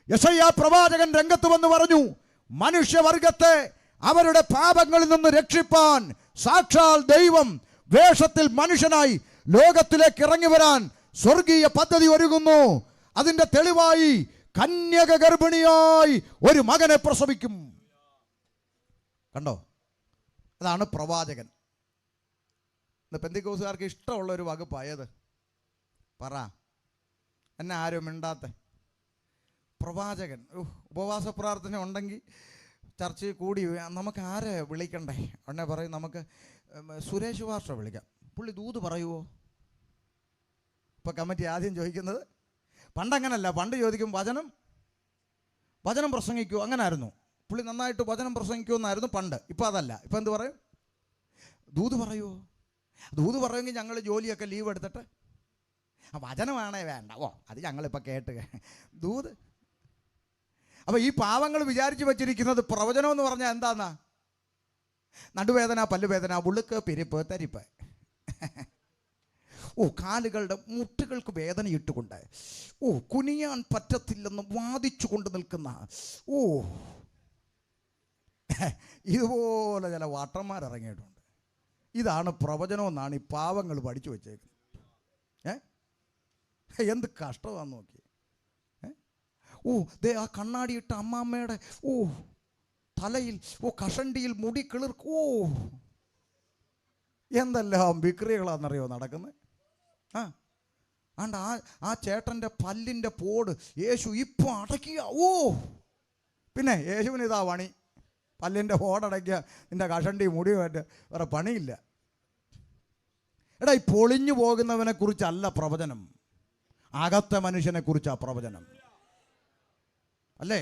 യെശയ്യാ പ്രവാചകൻ രംഗത്ത് വന്ന് പറഞ്ഞു, മനുഷ്യവർഗത്തെ അവരുടെ പാപങ്ങളിൽ നിന്ന് രക്ഷിപ്പാൻ സാക്ഷാൽ ദൈവം വേഷത്തിൽ മനുഷ്യനായി ലോകത്തിലേക്ക് ഇറങ്ങി വരാൻ സ്വർഗീയ പദ്ധതി ഒരുങ്ങുന്നു. അതിന്റെ തെളിവായി കന്യക ഗർഭിണിയായി ഒരു മകനെ പ്രസവിക്കും. കണ്ടോ? അതാണ് പ്രവാചകൻ. പെന്തിക്കോസുകാർക്ക് ഇഷ്ടമുള്ള ഒരു വകുപ്പായത് പറ. എന്നെ ആരും മിണ്ടാത്ത പ്രവാചകൻ. ഉപവാസ പ്രാർത്ഥന ഉണ്ടെങ്കിൽ ചർച്ചയിൽ കൂടി നമുക്ക് ആരെ വിളിക്കണ്ടേ? ഉടനെ പറയും നമുക്ക് സുരേഷ് ഭാഷ വിളിക്കാം. പുള്ളി ദൂത് പറയുമോ? ഇപ്പോൾ കമ്മിറ്റി ആദ്യം ചോദിക്കുന്നത്. പണ്ടങ്ങനല്ല. പണ്ട് ചോദിക്കും വചനം പ്രസംഗിക്കുമോ? അങ്ങനെ ആയിരുന്നു. പുള്ളി നന്നായിട്ട് വചനം പ്രസംഗിക്കുമെന്നായിരുന്നു പണ്ട്. ഇപ്പോൾ അതല്ല. ഇപ്പം എന്ത് പറയും? ദൂത് പറയുമോ? ദൂത് പറയുമെങ്കിൽ ഞങ്ങൾ ജോലിയൊക്കെ ലീവ് എടുത്തിട്ട് വചനമാണേ വേണ്ട. അത് ഞങ്ങളിപ്പോൾ കേട്ട് ദൂത്. അപ്പോൾ ഈ പാവങ്ങൾ വിചാരിച്ചു വച്ചിരിക്കുന്നത് പ്രവചനം എന്ന് പറഞ്ഞാൽ എന്താന്നാ? നടുവേദന, പല്ലുവേദന, ഉളുക്ക്, പിരിപ്പ്, തരിപ്പ്, കാലുകളുടെ മുട്ടുകൾക്ക് വേദന ഇട്ടുകൊണ്ട് കുനിയാൻ പറ്റത്തില്ലെന്ന് വാദിച്ചു കൊണ്ട് നിൽക്കുന്ന ഇതുപോലെ ചില വാട്ടന്മാരിറങ്ങിയിട്ടുണ്ട്. ഇതാണ് പ്രവചനമെന്നാണ് ഈ പാവങ്ങൾ പഠിച്ചു വച്ചേക്കുന്നത്. എന്ത് കഷ്ടമാണെന്ന് നോക്കി. ദേ ആ കണ്ണാടിയിട്ട അമ്മാമ്മയുടെ തലയിൽ കഷണ്ടിയിൽ മുടി കിളിർക്കൂ. എന്തെല്ലാം വിക്രികളാണെന്നറിയോ നടക്കുന്നത്. ആണ്ട് ആ ചേട്ടൻ്റെ പല്ലിൻ്റെ പോട് യേശു ഇപ്പോൾ അടയ്ക്കുക. പിന്നെ യേശുവിന് ഇതാ പണി, പല്ലിൻ്റെ പോടടയ്ക്കുക, നിൻ്റെ കഷണ്ടി മുടിയുമായിട്ട് വേറെ പണിയില്ല. എടാ, ഈ പൊളിഞ്ഞു പോകുന്നവനെ കുറിച്ചല്ല പ്രവചനം, അകത്തെ മനുഷ്യനെ കുറിച്ചാണ് പ്രവചനം, അല്ലേ?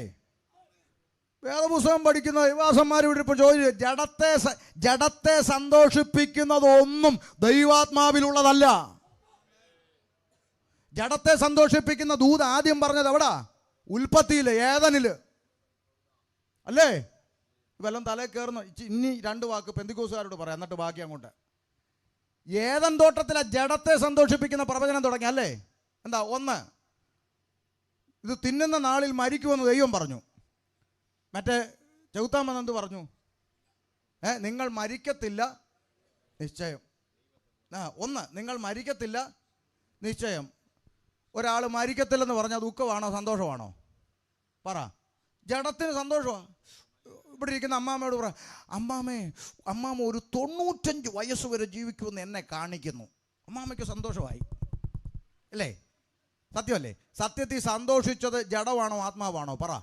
വേദപുസ്തകം പഠിക്കുന്ന ദൈവാസന്മാർ ഇവിടെ ഇപ്പോൾ ചോദിച്ചു, ജഡത്തെ സന്തോഷിപ്പിക്കുന്നതൊന്നും ദൈവാത്മാവിലുള്ളതല്ല. ജഡത്തെ സന്തോഷിപ്പിക്കുന്ന ദൂത് ആദ്യം പറഞ്ഞത് എവിടാ? ഉൽപ്പത്തിയിൽ, ഏദനില്, അല്ലേ? ഇവെല്ലാം തലേ കയറുന്നു. ഇനി 2 വാക്ക് പെന്തിക്കോസുകാരോട് പറയാം, എന്നിട്ട് ബാക്കി അങ്ങോട്ട്. ഏദൻ തോട്ടത്തിലെ ജഡത്തെ സന്തോഷിപ്പിക്കുന്ന പ്രവചനം തുടങ്ങി, അല്ലേ? എന്താ? 1, ഇത് തിന്നുന്ന നാളിൽ മരിക്കുമെന്ന് ദൈവം പറഞ്ഞു. മറ്റേ ചെകുത്താൻ എന്ത് പറഞ്ഞു? നിങ്ങൾ മരിക്കത്തില്ല നിശ്ചയം. 1, നിങ്ങൾ മരിക്കത്തില്ല നിശ്ചയം. ഒരാൾ മരിക്കത്തില്ലെന്ന് പറഞ്ഞാൽ ദുഃഖമാണോ സന്തോഷമാണോ? പറ. ജഡത്തിന് സന്തോഷമാണ്. ഇവിടെ ഇരിക്കുന്ന അമ്മാമ്മയോട് പറ, അമ്മാമ്മ ഒരു 95 വയസ്സ് വരെ ജീവിക്കുമെന്ന് എന്നെ കാണിക്കുന്നു. അമ്മാമ്മയ്ക്ക് സന്തോഷമായി, അല്ലേ? സത്യമല്ലേ? സത്യത്തിൽ സന്തോഷിച്ചത് ജഡമാണോ ആത്മാവാണോ? പറ.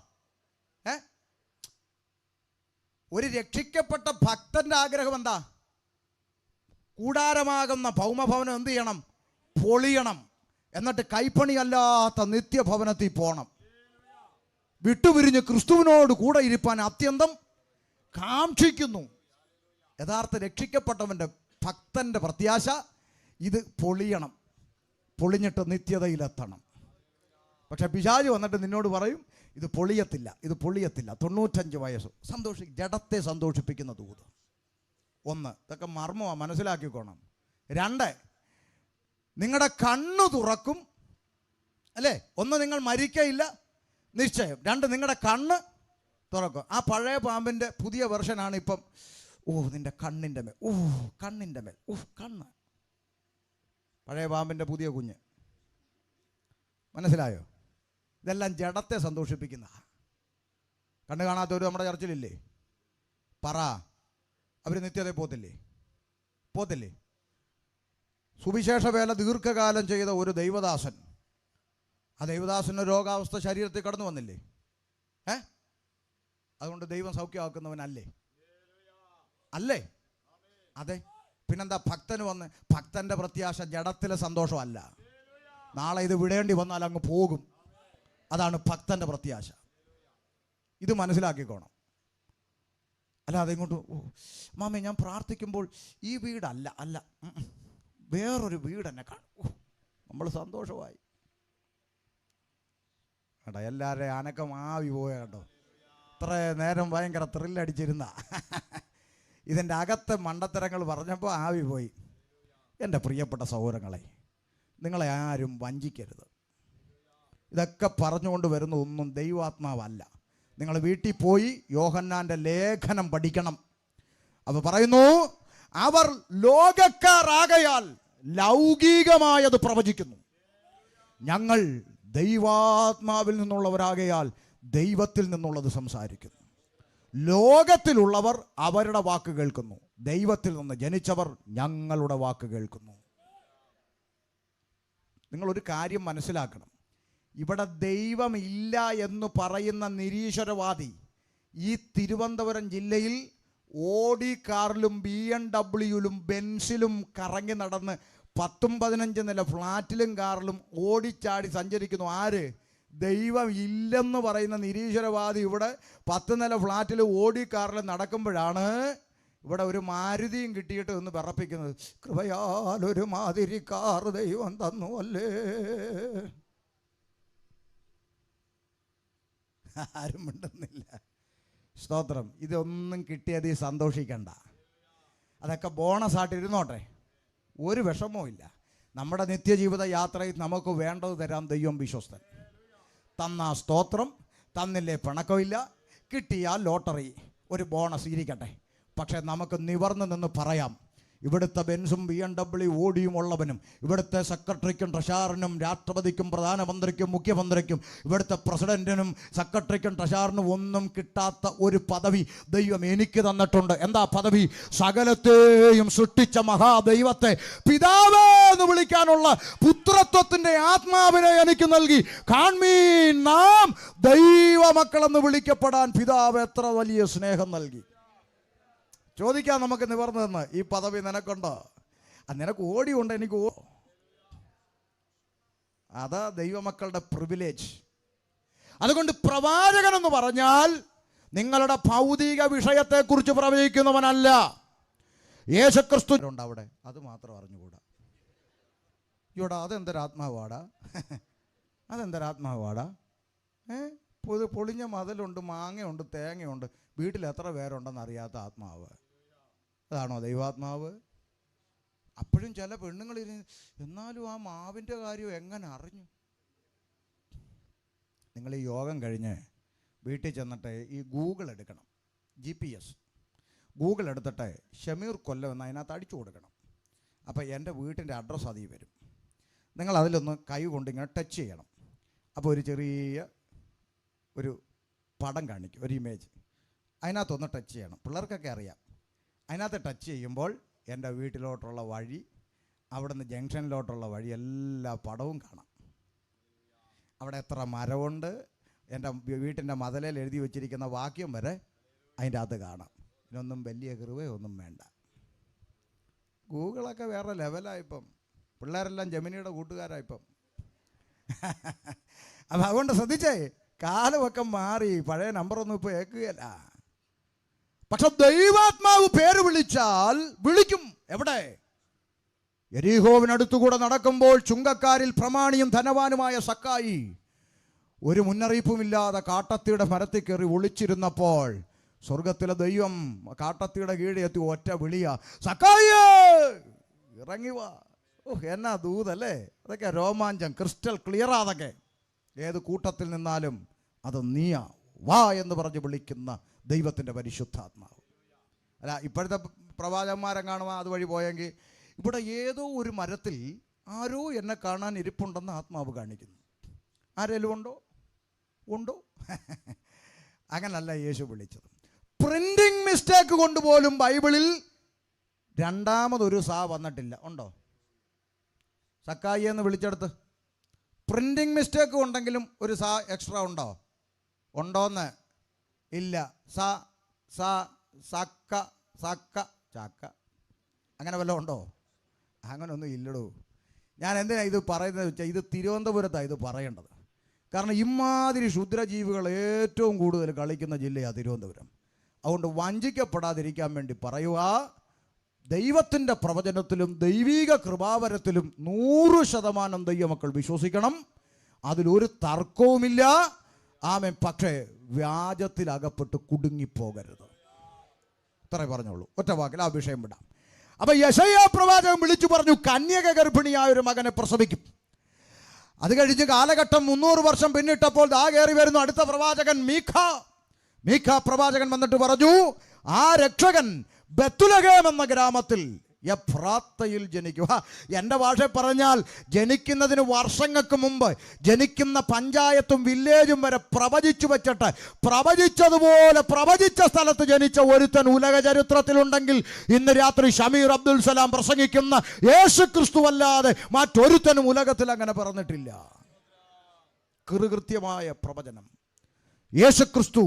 ഒരു രക്ഷിക്കപ്പെട്ട ഭക്തന്റെ ആഗ്രഹം എന്താ? കൂടാരമാകുന്ന ഭൗമഭവനം എന്ത് ചെയ്യണം? പൊളിയണം. എന്നിട്ട് കൈപ്പണിയല്ലാത്ത നിത്യഭവനത്തിൽ പോകണം. വിട്ടുപിരിഞ്ഞ് ക്രിസ്തുവിനോട് കൂടെ ഇരിപ്പാൻ അത്യന്തം കാക്ഷിക്കുന്നു. യഥാർത്ഥ രക്ഷിക്കപ്പെട്ടവൻ്റെ ഭക്തൻ്റെ പ്രത്യാശ ഇത് പൊളിയണം, പൊളിഞ്ഞിട്ട് നിത്യതയിലെത്തണം. പക്ഷെ പിശാച് വന്നിട്ട് നിന്നോട് പറയും, ഇത് പൊളിയത്തില്ല, ഇത് പൊളിയത്തില്ല. 95 വയസ്സ് ജഡത്തെ സന്തോഷിപ്പിക്കുന്ന ദൂത്. 1, ഇതൊക്കെ മർമ്മമാണ്, മനസ്സിലാക്കിക്കോണം. 2, നിങ്ങളുടെ കണ്ണു തുറക്കും, അല്ലേ? 1, നിങ്ങൾ മരിക്കയില്ല നിശ്ചയം. 2, നിങ്ങളുടെ കണ്ണ് തുറക്കും. ആ പഴയ പാമ്പിൻ്റെ പുതിയ വെർഷനാണ് ഇപ്പം. നിൻ്റെ കണ്ണിൻ്റെ മേൽ, കണ്ണിൻ്റെ മേൽ, കണ്ണ്. പഴയ പാമ്പിൻ്റെ പുതിയ കുഞ്ഞ്. മനസ്സിലായോ? ഇതെല്ലാം ജഡത്തെ സന്തോഷിപ്പിക്കുന്ന. കണ്ണ് കാണാത്തവർ നമ്മുടെ ചർച്ചിലില്ലേ? പറ. അവർ നിത്യതയിൽ പോത്തില്ലേ? സുവിശേഷ വേല ദീർഘകാലം ചെയ്ത ഒരു ദൈവദാസൻ, ആ ദൈവദാസന് രോഗാവസ്ഥ ശരീരത്തിൽ കടന്നു വന്നില്ലേ? അതുകൊണ്ട് ദൈവം സൗഖ്യമാക്കുന്നവനല്ലേ? അല്ലേ? അതെ. പിന്നെന്താ? ഭക്തന് വന്ന്, ഭക്തന്റെ പ്രത്യാശ ജഡത്തിലെ സന്തോഷമല്ല. നാളെ ഇത് വിടേണ്ടി വന്നാൽ അങ്ങ് പോകും. അതാണ് ഭക്തന്റെ പ്രത്യാശ. ഇത് മനസ്സിലാക്കിക്കോണം. അല്ലാതെ ഇങ്ങോട്ട് മാമേ ഞാൻ പ്രാർത്ഥിക്കുമ്പോൾ ഈ വീടല്ല വേറൊരു വീട് എന്നെ കാണും, നമ്മൾ സന്തോഷമായി. കേട്ടോ, എല്ലാവരുടെയും അനക്കം ആവി പോയ കേട്ടോ. ഇത്ര നേരം ഭയങ്കര ത്രില്ലടിച്ചിരുന്ന ഇതിൻ്റെ അകത്തെ മണ്ടത്തരങ്ങൾ പറഞ്ഞപ്പോൾ ആവി പോയി. എൻ്റെ പ്രിയപ്പെട്ട സഹോദരങ്ങളെ, നിങ്ങളെ ആരും വഞ്ചിക്കരുത്. ഇതൊക്കെ പറഞ്ഞുകൊണ്ട് വരുന്ന ഒന്നും ദൈവാത്മാവല്ല. നിങ്ങൾ വീട്ടിൽ പോയി യോഹന്നാൻ്റെ ലേഖനം പഠിക്കണം. അപ്പോൾ പറയുന്നു, അവർ ലോകക്കാരാകയാൽ ലൗകികമായത് പ്രവചിക്കുന്നു, ഞങ്ങൾ ദൈവാത്മാവിൽ നിന്നുള്ളവരാകയാൽ ദൈവത്തിൽ നിന്നുള്ളത് സംസാരിക്കുന്നു. ലോകത്തിലുള്ളവർ അവരുടെ വാക്ക് കേൾക്കുന്നു, ദൈവത്തിൽ നിന്ന് ജനിച്ചവർ ഞങ്ങളുടെ വാക്ക് കേൾക്കുന്നു. നിങ്ങളൊരു കാര്യം മനസ്സിലാക്കണം. ഇവിടെ ദൈവമില്ല എന്ന് പറയുന്ന നിരീശ്വരവാദി ഈ തിരുവനന്തപുരം ജില്ലയിൽ ഓഡി കാറിലും BMW-ലും ബെൻസിലും കറങ്ങി നടന്ന് 10-15 നില ഫ്ലാറ്റിലും കാറിലും ഓടിച്ചാടി സഞ്ചരിക്കുന്നു. ആര്? ദൈവം ഇല്ലെന്ന് പറയുന്ന നിരീശ്വരവാദി ഇവിടെ 10 നില ഫ്ലാറ്റിൽ ഓടി കാറിൽ നടക്കുമ്പോഴാണ് ഇവിടെ ഒരു മാരുതിയും കിട്ടിയിട്ട് ഒന്ന് വിറപ്പിക്കുന്നത്. കൃപയാൽ ഒരു മാതിരി കാർ ദൈവം തന്നു അല്ലേ. ആരും മിണ്ടുന്നില്ല. സ്തോത്രം. ഇതൊന്നും കിട്ടിയത് സന്തോഷിക്കണ്ട, അതൊക്കെ ബോണസായിട്ട് ഇരുന്നോട്ടെ, ഒരു വിഷമവും ഇല്ല. നമ്മുടെ നിത്യജീവിത യാത്രയിൽ നമുക്ക് വേണ്ടത് തരാൻ ദൈവം വിശ്വസ്തൻ. തന്ന സ്തോത്രം, തന്നില്ലേ പിണക്കമില്ല, കിട്ടിയാൽ ലോട്ടറി. ഒരു ബോണസ് ഇരിക്കട്ടെ. പക്ഷേ നമുക്ക് നിവർന്ന് നിന്ന് പറയാം, ഇവിടുത്തെ ബെൻസും BMW ഓടിയും ഉള്ളവനും, ഇവിടുത്തെ സെക്രട്ടറിക്കും ട്രഷാറിനും രാഷ്ട്രപതിക്കും പ്രധാനമന്ത്രിക്കും മുഖ്യമന്ത്രിക്കും ഇവിടുത്തെ പ്രസിഡന്റിനും സെക്രട്ടറിക്കും ട്രഷാറിനും ഒന്നും കിട്ടാത്ത ഒരു പദവി ദൈവം എനിക്ക് തന്നിട്ടുണ്ട്. എന്താ പദവി? സകലത്തെയും സൃഷ്ടിച്ച മഹാദൈവത്തെ പിതാവേ എന്ന് വിളിക്കാനുള്ള പുത്രത്വത്തിന്റെ ആത്മാവിനെ എനിക്ക് നൽകി. കാൺമീൻ, നാം ദൈവമക്കളെന്ന് വിളിക്കപ്പെടാൻ പിതാവ് എത്ര വലിയ സ്നേഹം നൽകി. ചോദിക്കാം നമുക്ക് നിവർന്നു നിന്ന്, ഈ പദവി നിനക്കുണ്ടോ? നിനക്ക് ഓടിയുണ്ട്, എനിക്ക് അതാ ദൈവമക്കളുടെ പ്രിവിലേജ്. അതുകൊണ്ട് പ്രവാചകൻ എന്ന് പറഞ്ഞാൽ നിങ്ങളുടെ ഭൗതിക വിഷയത്തെക്കുറിച്ച് പ്രവചിക്കുന്നവനല്ല. യേശുക്രിസ്തു ഉണ്ട് അവിടെ, അത് മാത്രം അറിഞ്ഞുകൂടാ. ഇവിടെ അതെന്തൊരാത്മാവാടാ, അതെന്തൊരാത്മാവാടാ. പൊളിഞ്ഞ മതിലുണ്ട്, മാങ്ങയുണ്ട്, തേങ്ങയുണ്ട്, വീട്ടിൽ എത്ര പേരുണ്ടെന്ന് അറിയാത്ത ആത്മാവ്. അതാണോ ദൈവാത്മാവ്? അപ്പോഴും ചില പെണ്ണുങ്ങൾ എന്നാലും ആ മാവിൻ്റെ കാര്യം എങ്ങനെ അറിഞ്ഞു? നിങ്ങൾ ഈ യോഗം കഴിഞ്ഞ് വീട്ടിൽ ചെന്നിട്ട് ഈ ഗൂഗിൾ എടുക്കണം, GPS ഗൂഗിൾ എടുത്തിട്ട് ഷമീർ കൊല്ലം എന്ന് അതിനകത്ത് അടിച്ചു കൊടുക്കണം. അപ്പോൾ എൻ്റെ വീട്ടിൻ്റെ അഡ്രസ്സ് അതിൽ വരും. നിങ്ങൾ അതിലൊന്ന് കൈ കൊണ്ട് ഇങ്ങനെ ടച്ച് ചെയ്യണം. അപ്പോൾ ഒരു ചെറിയ ഒരു പടം കാണിക്കും, ഒരു ഇമേജ്. അതിനകത്തൊന്ന് ടച്ച് ചെയ്യണം. പിള്ളേർക്കൊക്കെ അറിയാം. അതിനകത്ത് ടച്ച് ചെയ്യുമ്പോൾ എൻ്റെ വീട്ടിലോട്ടുള്ള വഴി, അവിടെ നിന്ന് ജംഗ്ഷനിലോട്ടുള്ള വഴി, എല്ലാ പടവും കാണാം. അവിടെ എത്ര മരമുണ്ട്, എൻ്റെ വീട്ടിൻ്റെ മതിലിൽ എഴുതി വെച്ചിരിക്കുന്ന വാക്യം വരെ അതിൻ്റെ അകത്ത് കാണാം. ഇതിനൊന്നും വലിയ കൃപയൊന്നും വേണ്ട. ഗൂഗിളൊക്കെ വേറെ ലെവലായിപ്പം. പിള്ളേരെല്ലാം ജെമിനിയുടെ കൂട്ടുകാരായിപ്പം. അപ്പം അതുകൊണ്ട് ശ്രദ്ധിച്ചേ, കാലമൊക്കെ മാറി, പഴയ നമ്പറൊന്നും ഇപ്പോൾ ഏൽക്കുകയല്ല. പക്ഷെ ദൈവാത്മാവ് പേര് വിളിച്ചാൽ വിളിക്കും. എവിടെ? യെരിഹോവിനടുത്തുകൂടെ നടക്കുമ്പോൾ ചുങ്കക്കാരിൽ പ്രമാണിയും ധനവാനുമായ സക്കായി ഒരു മുന്നറിയിപ്പുമില്ലാതെ കാട്ടത്തിയുടെ മരത്തിൽ കയറി ഒളിച്ചിരുന്നപ്പോൾ സ്വർഗത്തിലെ ദൈവം കാട്ടത്തിയുടെ കീഴെ എത്തി ഒറ്റ വിളിയാ, സക്കായി ഇറങ്ങി വാ. എന്നാ ദൂതല്ലേ, അതൊക്കെ രോമാഞ്ചം, ക്രിസ്റ്റൽ ക്ലിയർ. അതൊക്കെ ഏത് കൂട്ടത്തിൽ നിന്നാലും അത് നീയാ, വാ എന്ന് പറഞ്ഞ് വിളിക്കുന്ന ദൈവത്തിൻ്റെ പരിശുദ്ധാത്മാവ്. അല്ല, ഇപ്പോഴത്തെ പ്രവാചകന്മാരെ കാണുമ്പോൾ അതുവഴി പോയെങ്കിൽ ഇവിടെ ഏതോ ഒരു മരത്തിൽ ആരോ എന്നെ കാണാൻ ഇരിപ്പുണ്ടെന്ന് ആത്മാവ് കാണിക്കുന്നു. ആരെങ്കിലും ഉണ്ടോ? ഉണ്ടോ? അങ്ങനല്ല യേശു വിളിച്ചത്. പ്രിന്റിംഗ് മിസ്റ്റേക്ക് കൊണ്ടുപോലും ബൈബിളിൽ രണ്ടാമതൊരു സാ വന്നിട്ടില്ല. ഉണ്ടോ? സക്കായി എന്ന് വിളിച്ചെടുത്ത് പ്രിന്റിംഗ് മിസ്റ്റേക്ക് ഉണ്ടെങ്കിലും ഒരു സാ എക്സ്ട്രാ ഉണ്ടോ? ഉണ്ടോന്ന്? ഇല്ല. സ സ സക്ക സക്ക ചക്ക അങ്ങനെ വല്ലതും ഉണ്ടോ? അങ്ങനൊന്നും ഇല്ലടോ. ഞാൻ എന്തിനാണ് ഇത് പറയുന്നത് വെച്ചാൽ, ഇത് തിരുവനന്തപുരത്താണ് ഇത് പറയേണ്ടത്. കാരണം ഇമാതിരി ക്ഷുദ്രജീവികൾ ഏറ്റവും കൂടുതൽ കളിക്കുന്ന ജില്ലയാണ് തിരുവനന്തപുരം. അതുകൊണ്ട് വഞ്ചിക്കപ്പെടാതിരിക്കാൻ വേണ്ടി പറയുക, ദൈവത്തിൻ്റെ പ്രവചനത്തിലും ദൈവിക കൃപാവരത്തിലും 100% ദൈവമക്കൾ വിശ്വസിക്കണം. അതിലൊരു തർക്കവുമില്ല. ആമേൻ. പക്ഷേ വ്യാജത്തിലകപ്പെട്ട് കുടുങ്ങിപ്പോകരുത്. ഇത്രേ പറഞ്ഞോളൂ. ഒറ്റ വാക്കിൽ ആ വിഷയം വിടാം. അപ്പൊ യെശയ്യാ പ്രവാചകൻ വിളിച്ചു പറഞ്ഞു, കന്യക ഗർഭിണിയായ ഒരു മകനെ പ്രസവിക്കും. അത് കഴിഞ്ഞ് കാലഘട്ടം 300 വർഷം പിന്നിട്ടപ്പോൾ ദാ കയറി വരുന്നു അടുത്ത പ്രവാചകൻ മീഖ പ്രവാചകൻ വന്നിട്ട് പറഞ്ഞു, ആ രക്ഷകൻ ബെത്ലഹേം എന്ന ഗ്രാമത്തിൽ എഫ്രാത്തയിൽ ജനിക്കുക. എൻ്റെ ഭാഷ പറഞ്ഞാൽ ജനിക്കുന്നതിന് വർഷങ്ങൾക്ക് മുമ്പ് ജനിക്കുന്ന പഞ്ചായത്തും വില്ലേജും വരെ പ്രവചിച്ചു വെച്ചിട്ട് പ്രവചിച്ചതുപോലെ പ്രവചിച്ച സ്ഥലത്ത് ജനിച്ച ഒരുത്തൻ ഉലക ചരിത്രത്തിലുണ്ടെങ്കിൽ ഇന്ന് രാത്രി ഷമീർ അബ്ദുൽ സലാം പ്രസംഗിക്കുന്ന യേശു ക്രിസ്തു അല്ലാതെ മറ്റൊരുത്തനും ഉലകത്തിൽ അങ്ങനെ പറഞ്ഞിട്ടില്ല. കൃത്യമായ പ്രവചനം. യേശു ക്രിസ്തു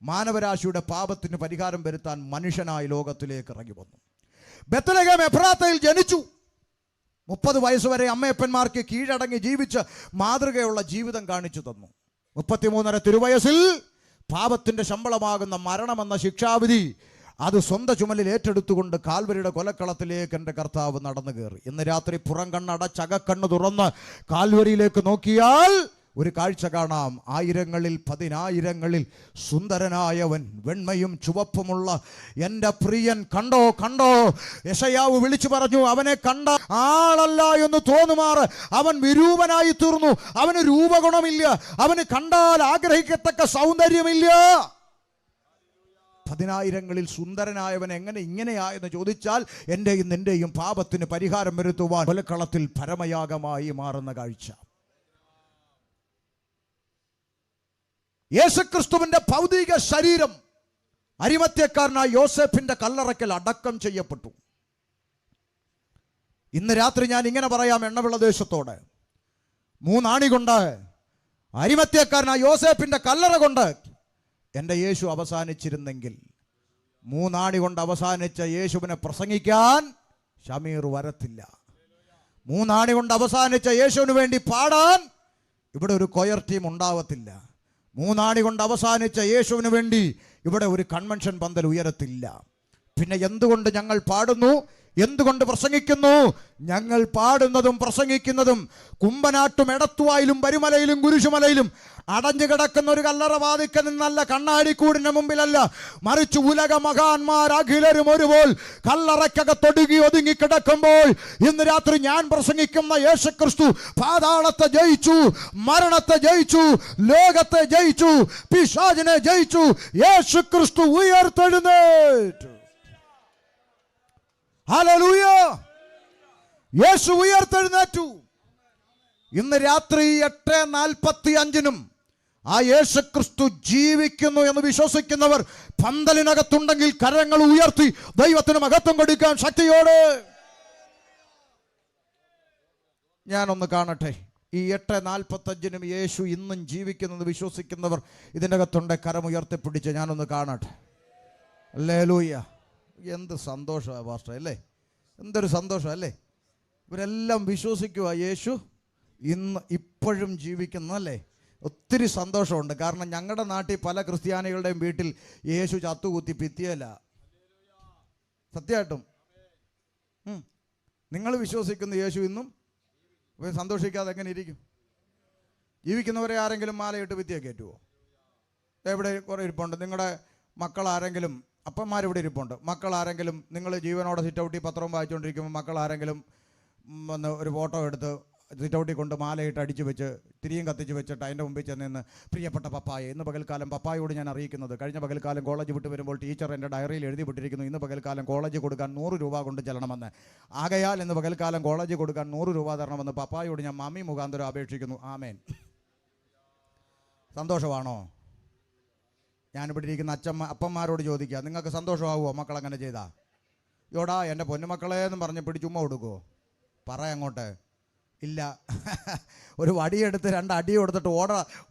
മാനവരാശിയുടെ പാപത്തിന് പരിഹാരം വരുത്താൻ മനുഷ്യനായി ലോകത്തിലേക്ക് ഇറങ്ങി വന്നു. ബെത്ലഹേം എഫ്രാത്തയിൽ ജനിച്ചു. 30 വയസ്സുവരെ അമ്മയപ്പന്മാർക്ക് കീഴടങ്ങി ജീവിച്ച് മാതൃകയുള്ള ജീവിതം കാണിച്ചു തന്നു. 33 തിരുവയസ്സിൽ പാപത്തിൻ്റെ ശമ്പളമാകുന്ന മരണമെന്ന ശിക്ഷാവിധി അത് സ്വന്തം ചുമലിൽ ഏറ്റെടുത്തുകൊണ്ട് കാൽവരിയുടെ കൊലക്കളത്തിലേക്ക് എൻ്റെ കർത്താവ് നടന്നു കയറി. ഇന്ന് രാത്രി പുറം കണ്ണടച്ചകക്കണ്ണ് തുറന്ന് കാൽവരിയിലേക്ക് നോക്കിയാൽ ഒരു കാഴ്ച കാണാം. ആയിരങ്ങളിൽ 10,000ങ്ങളിൽ സുന്ദരനായവൻ, വെണ്മയും ചുവപ്പുമുള്ള എൻ്റെ പ്രിയൻ. കണ്ടോ കണ്ടോ, യെശയ്യാവ് വിളിച്ചു പറഞ്ഞു, അവനെ കണ്ട ആളല്ല എന്ന് തോന്നുമാറ് അവൻ വിരൂപനായി തീർന്നു. അവന് രൂപഗുണമില്ല, അവന് കണ്ടാൽ ആഗ്രഹിക്കത്തക്ക സൗന്ദര്യമില്ല. പതിനായിരങ്ങളിൽ സുന്ദരനായവൻ എങ്ങനെ ഇങ്ങനെയായെന്ന് ചോദിച്ചാൽ എൻ്റെയും നിൻ്റെയും പാപത്തിന് പരിഹാരം വരുത്തുവാൻ കൊലക്കളത്തിൽ പരമയാഗമായി മാറുന്ന കാഴ്ച. യേശുക്രിസ്തുവിന്റെ ഭൗതിക ശരീരം അരിമത്യക്കാരനായ യോസേഫിന്റെ കല്ലറയ്ക്കൽ അടക്കം ചെയ്യപ്പെട്ടു. ഇന്ന് രാത്രി ഞാൻ ഇങ്ങനെ പറയാം എണ്ണവിള ദേശത്തോട്, 3 ആണി കൊണ്ട് അരിമത്യക്കാരനായ യോസേഫിന്റെ കല്ലറ കൊണ്ട് എൻ്റെ യേശു അവസാനിച്ചിരുന്നെങ്കിൽ, 3 ആണി കൊണ്ട് അവസാനിച്ച യേശുവിനെ പ്രസംഗിക്കാൻ ഷമീർ വരത്തില്ല. 3 ആണി കൊണ്ട് അവസാനിച്ച യേശുവിന് വേണ്ടി പാടാൻ ഇവിടെ ഒരു കൊയർ ടീം ഉണ്ടാവത്തില്ല. 3 ആണി കൊണ്ട് അവസാനിച്ച യേശുവിന് വേണ്ടി ഇവിടെ ഒരു കൺവെൻഷൻ പന്തൽ ഉയരത്തില്ല. പിന്നെ എന്തുകൊണ്ട് ഞങ്ങൾ പാടുന്നു, എന്തുകൊണ്ട് പ്രസംഗിക്കുന്നു? ഞങ്ങൾ പാടുന്നതും പ്രസംഗിക്കുന്നതും കുമ്പനാട്ടും എടത്തുവായിലും പരുമലയിലും കുരിശുമലയിലും അടഞ്ഞു കിടക്കുന്ന ഒരു കല്ലറ വാതിക്കൽ നിന്നല്ല, കണ്ണാടിക്കൂടിന്റെ മുമ്പിലല്ല, മറിച്ച് ഉലക മഹാന്മാർ അഖിലരും ഒരുപോൽ കല്ലറയ്ക്കകത്തൊടുങ്ങി ഒതുങ്ങി കിടക്കുമ്പോൾ ഇന്ന് രാത്രി ഞാൻ പ്രസംഗിക്കുന്ന യേശുക്രിസ്തു പാതാളത്തെ ജയിച്ചു, മരണത്തെ ജയിച്ചു, ലോകത്തെ ജയിച്ചു, പിശാചിനെ ജയിച്ചു. യേശുക്രിസ്തു ഉയർത്തെഴുന്നേറ്റു. ഹല്ലേലൂയ! യേശു ഉയർത്തെഴുന്നേറ്റു. ഇന്ന് രാത്രി 8:45 ആ യേശുക്രിസ്തു ജീവിക്കുന്നു എന്ന് വിശ്വസിക്കുന്നവർ പന്തലിനകത്തുണ്ടെങ്കിൽ കരങ്ങൾ ഉയർത്തി ദൈവത്തിന് മഹത്വം കൊടുക്കാൻ ശക്തിയോടെ ഞാനൊന്ന് കാണട്ടെ. ഈ 8:45 യേശു ഇന്നും ജീവിക്കുന്നത് വിശ്വസിക്കുന്നവർ ഇതിൻ്റെ അകത്തുണ്ട്, കരമുയർത്തിപ്പിടിച്ച് ഞാനൊന്ന് കാണട്ടെ. ഹല്ലേലൂയ! എന്ത് സന്തോഷമാണ് പാസ്റ്റർ അല്ലേ, എന്തൊരു സന്തോഷം അല്ലേ. ഇവരെല്ലാം വിശ്വസിക്കുക യേശു ഇപ്പോഴും ജീവിക്കുന്നല്ലേ. ഒത്തിരി സന്തോഷമുണ്ട്. കാരണം ഞങ്ങളുടെ നാട്ടിൽ പല ക്രിസ്ത്യാനികളുടെയും വീട്ടിൽ യേശു ചത്തുകുത്തി ഭിത്തിയല്ല. സത്യമായിട്ടും നിങ്ങൾ വിശ്വസിക്കുന്ന യേശു ഇന്നും സന്തോഷിക്കാതെ എങ്ങനെ ഇരിക്കും? ജീവിക്കുന്നവരെ ആരെങ്കിലും മാലയിട്ട് ഭിത്തിയൊക്കെ കയറ്റുമോ? എവിടെ കുറേ ഇരിപ്പുണ്ട്. നിങ്ങളുടെ മക്കളാരെങ്കിലും, അപ്പന്മാരിവിടെ ഇരിപ്പുണ്ട്, മക്കളാരെങ്കിലും നിങ്ങൾ ജീവനോടെ സിറ്റൗട്ടി പത്രവും വായിച്ചുകൊണ്ടിരിക്കുമ്പോൾ മക്കളാരെങ്കിലും വന്ന് ഒരു ഫോട്ടോ എടുത്ത് സിറ്റൗട്ടി കൊണ്ട് മാലയിട്ട് അടിച്ചു വെച്ച് തിരിയും കത്തിച്ച് വെച്ചിട്ട് അതിൻ്റെ മുമ്പിൽ ചെന്ന്, പ്രിയപ്പെട്ട പപ്പായെ, ഇന്ന് പകൽക്കാലം പപ്പായോട് ഞാൻ അറിയിക്കുന്നത്, കഴിഞ്ഞ പകൽക്കാലം കോളേജ് വിട്ട് വരുമ്പോൾ ടീച്ചർ എൻ്റെ ഡയറിയിൽ എഴുതി വിട്ടിരിക്കുന്നു, ഇന്ന് പകൽക്കാലം കോളേജ് കൊടുക്കാൻ 100 രൂപ കൊണ്ട് ചെല്ലണമെന്ന്. ആകയാൽ ഇന്ന് പകൽക്കാലം കോളേജ് കൊടുക്കാൻ 100 രൂപ തരണമെന്ന് പപ്പായോട് ഞാൻ മമ്മി മുഖാന്തരം അപേക്ഷിക്കുന്നു. ആമേൻ. സന്തോഷമാണോ? ഞാനിവിടെ ഇരിക്കുന്ന അപ്പന്മാരോട് ചോദിക്കുക, നിങ്ങൾക്ക് സന്തോഷമാവുമോ മക്കൾ അങ്ങനെ ചെയ്താ? യോടാ എൻ്റെ പൊന്നുമക്കളെ എന്ന് പറഞ്ഞ് പിടിച്ചുമ്മ കൊടുക്കുമോ? അങ്ങോട്ട് ഇല്ല. ഒരു വടിയെടുത്ത് 2 അടി കൊടുത്തിട്ട്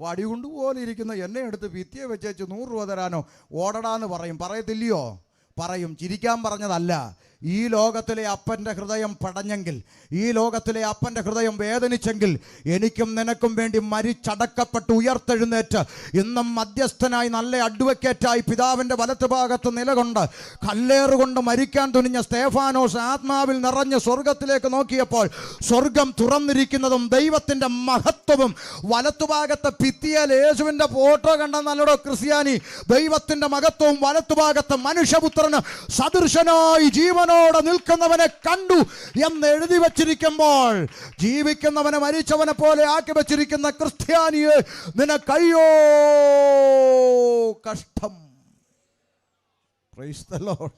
വടി കൊണ്ടുപോലെ ഇരിക്കുന്ന എന്നെ എടുത്ത് ഭിത്തിയെ വെച്ചേച്ച് 100 രൂപ തരാനോ ഓടടാന്ന് പറയത്തില്ലയോ? പറയും. ചിരിക്കാൻ പറഞ്ഞതല്ല. ഈ ലോകത്തിലെ അപ്പൻ്റെ ഹൃദയം പടഞ്ഞെങ്കിൽ, ഈ ലോകത്തിലെ അപ്പൻ്റെ ഹൃദയം വേദനിച്ചെങ്കിൽ, എനിക്കും നിനക്കും വേണ്ടി മരിച്ചടക്കപ്പെട്ട് ഉയർത്തെഴുന്നേറ്റ് ഇന്നും മധ്യസ്ഥനായി നല്ല അഡ്വക്കേറ്റായി പിതാവിൻ്റെ വലത്ത് ഭാഗത്ത് നിലകൊണ്ട് കല്ലേറുകൊണ്ട് മരിക്കാൻ തുനിഞ്ഞ സ്തേഫാനോസ് ആത്മാവിൽ നിറഞ്ഞ് സ്വർഗത്തിലേക്ക് നോക്കിയപ്പോൾ സ്വർഗം തുറന്നിരിക്കുന്നതും ദൈവത്തിൻ്റെ മഹത്വവും വലത്തുഭാഗത്തെ ഭിത്തിയിൽ യേശുവിൻ്റെ ഫോട്ടോ കണ്ട നല്ലടോ ക്രിസ്ത്യാനി, ദൈവത്തിൻ്റെ മഹത്വവും വലത്തുഭാഗത്ത് മനുഷ്യപുത്രന് സദൃശനായി ജീവനോടെ നിൽക്കുന്നവനെ കണ്ടു എന്ന് എഴുതി വച്ചിരിക്കുമ്പോൾ, ജീവിക്കുന്നവനെ മരിച്ചവനെ പോലെ ആക്കി വച്ചിരിക്കുന്ന ക്രിസ്ത്യാനിയെ നിനക്കയ്യോ കഷ്ടം. Praise the lord.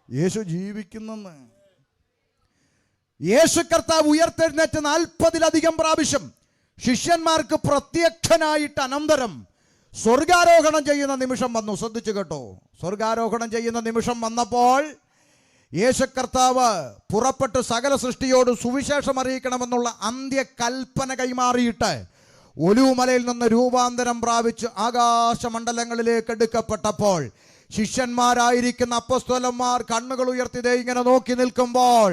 യേശു ജീവിക്കുന്നെന്ന്. യേശു കർത്താവ് ഉയർത്തെഴുന്നേറ്റ് 40-ലധികം പ്രാവശ്യം ശിഷ്യന്മാർക്ക് പ്രത്യക്ഷനായിട്ട് അനന്തരം സ്വർഗാരോഹണം ചെയ്യുന്ന നിമിഷം വന്നു. ശ്രദ്ധിച്ചു കേട്ടോ. സ്വർഗാരോഹണം ചെയ്യുന്ന നിമിഷം വന്നപ്പോൾ യേശു കർത്താവ് പുറപ്പെട്ട് സകല സൃഷ്ടിയോട് സുവിശേഷം അറിയിക്കണമെന്നുള്ള അന്ത്യകൽപ്പന കൈമാറിയിട്ട് ഒലിവുമലയിൽ നിന്ന് രൂപാന്തരം പ്രാപിച്ച് ആകാശമണ്ഡലങ്ങളിലേക്ക് എടുക്കപ്പെട്ടപ്പോൾ ശിഷ്യന്മാരായിരിക്കുന്ന അപ്പോസ്തലന്മാർ കണ്ണുകൾ ഉയർത്തി ഇങ്ങനെ നോക്കി നിൽക്കുമ്പോൾ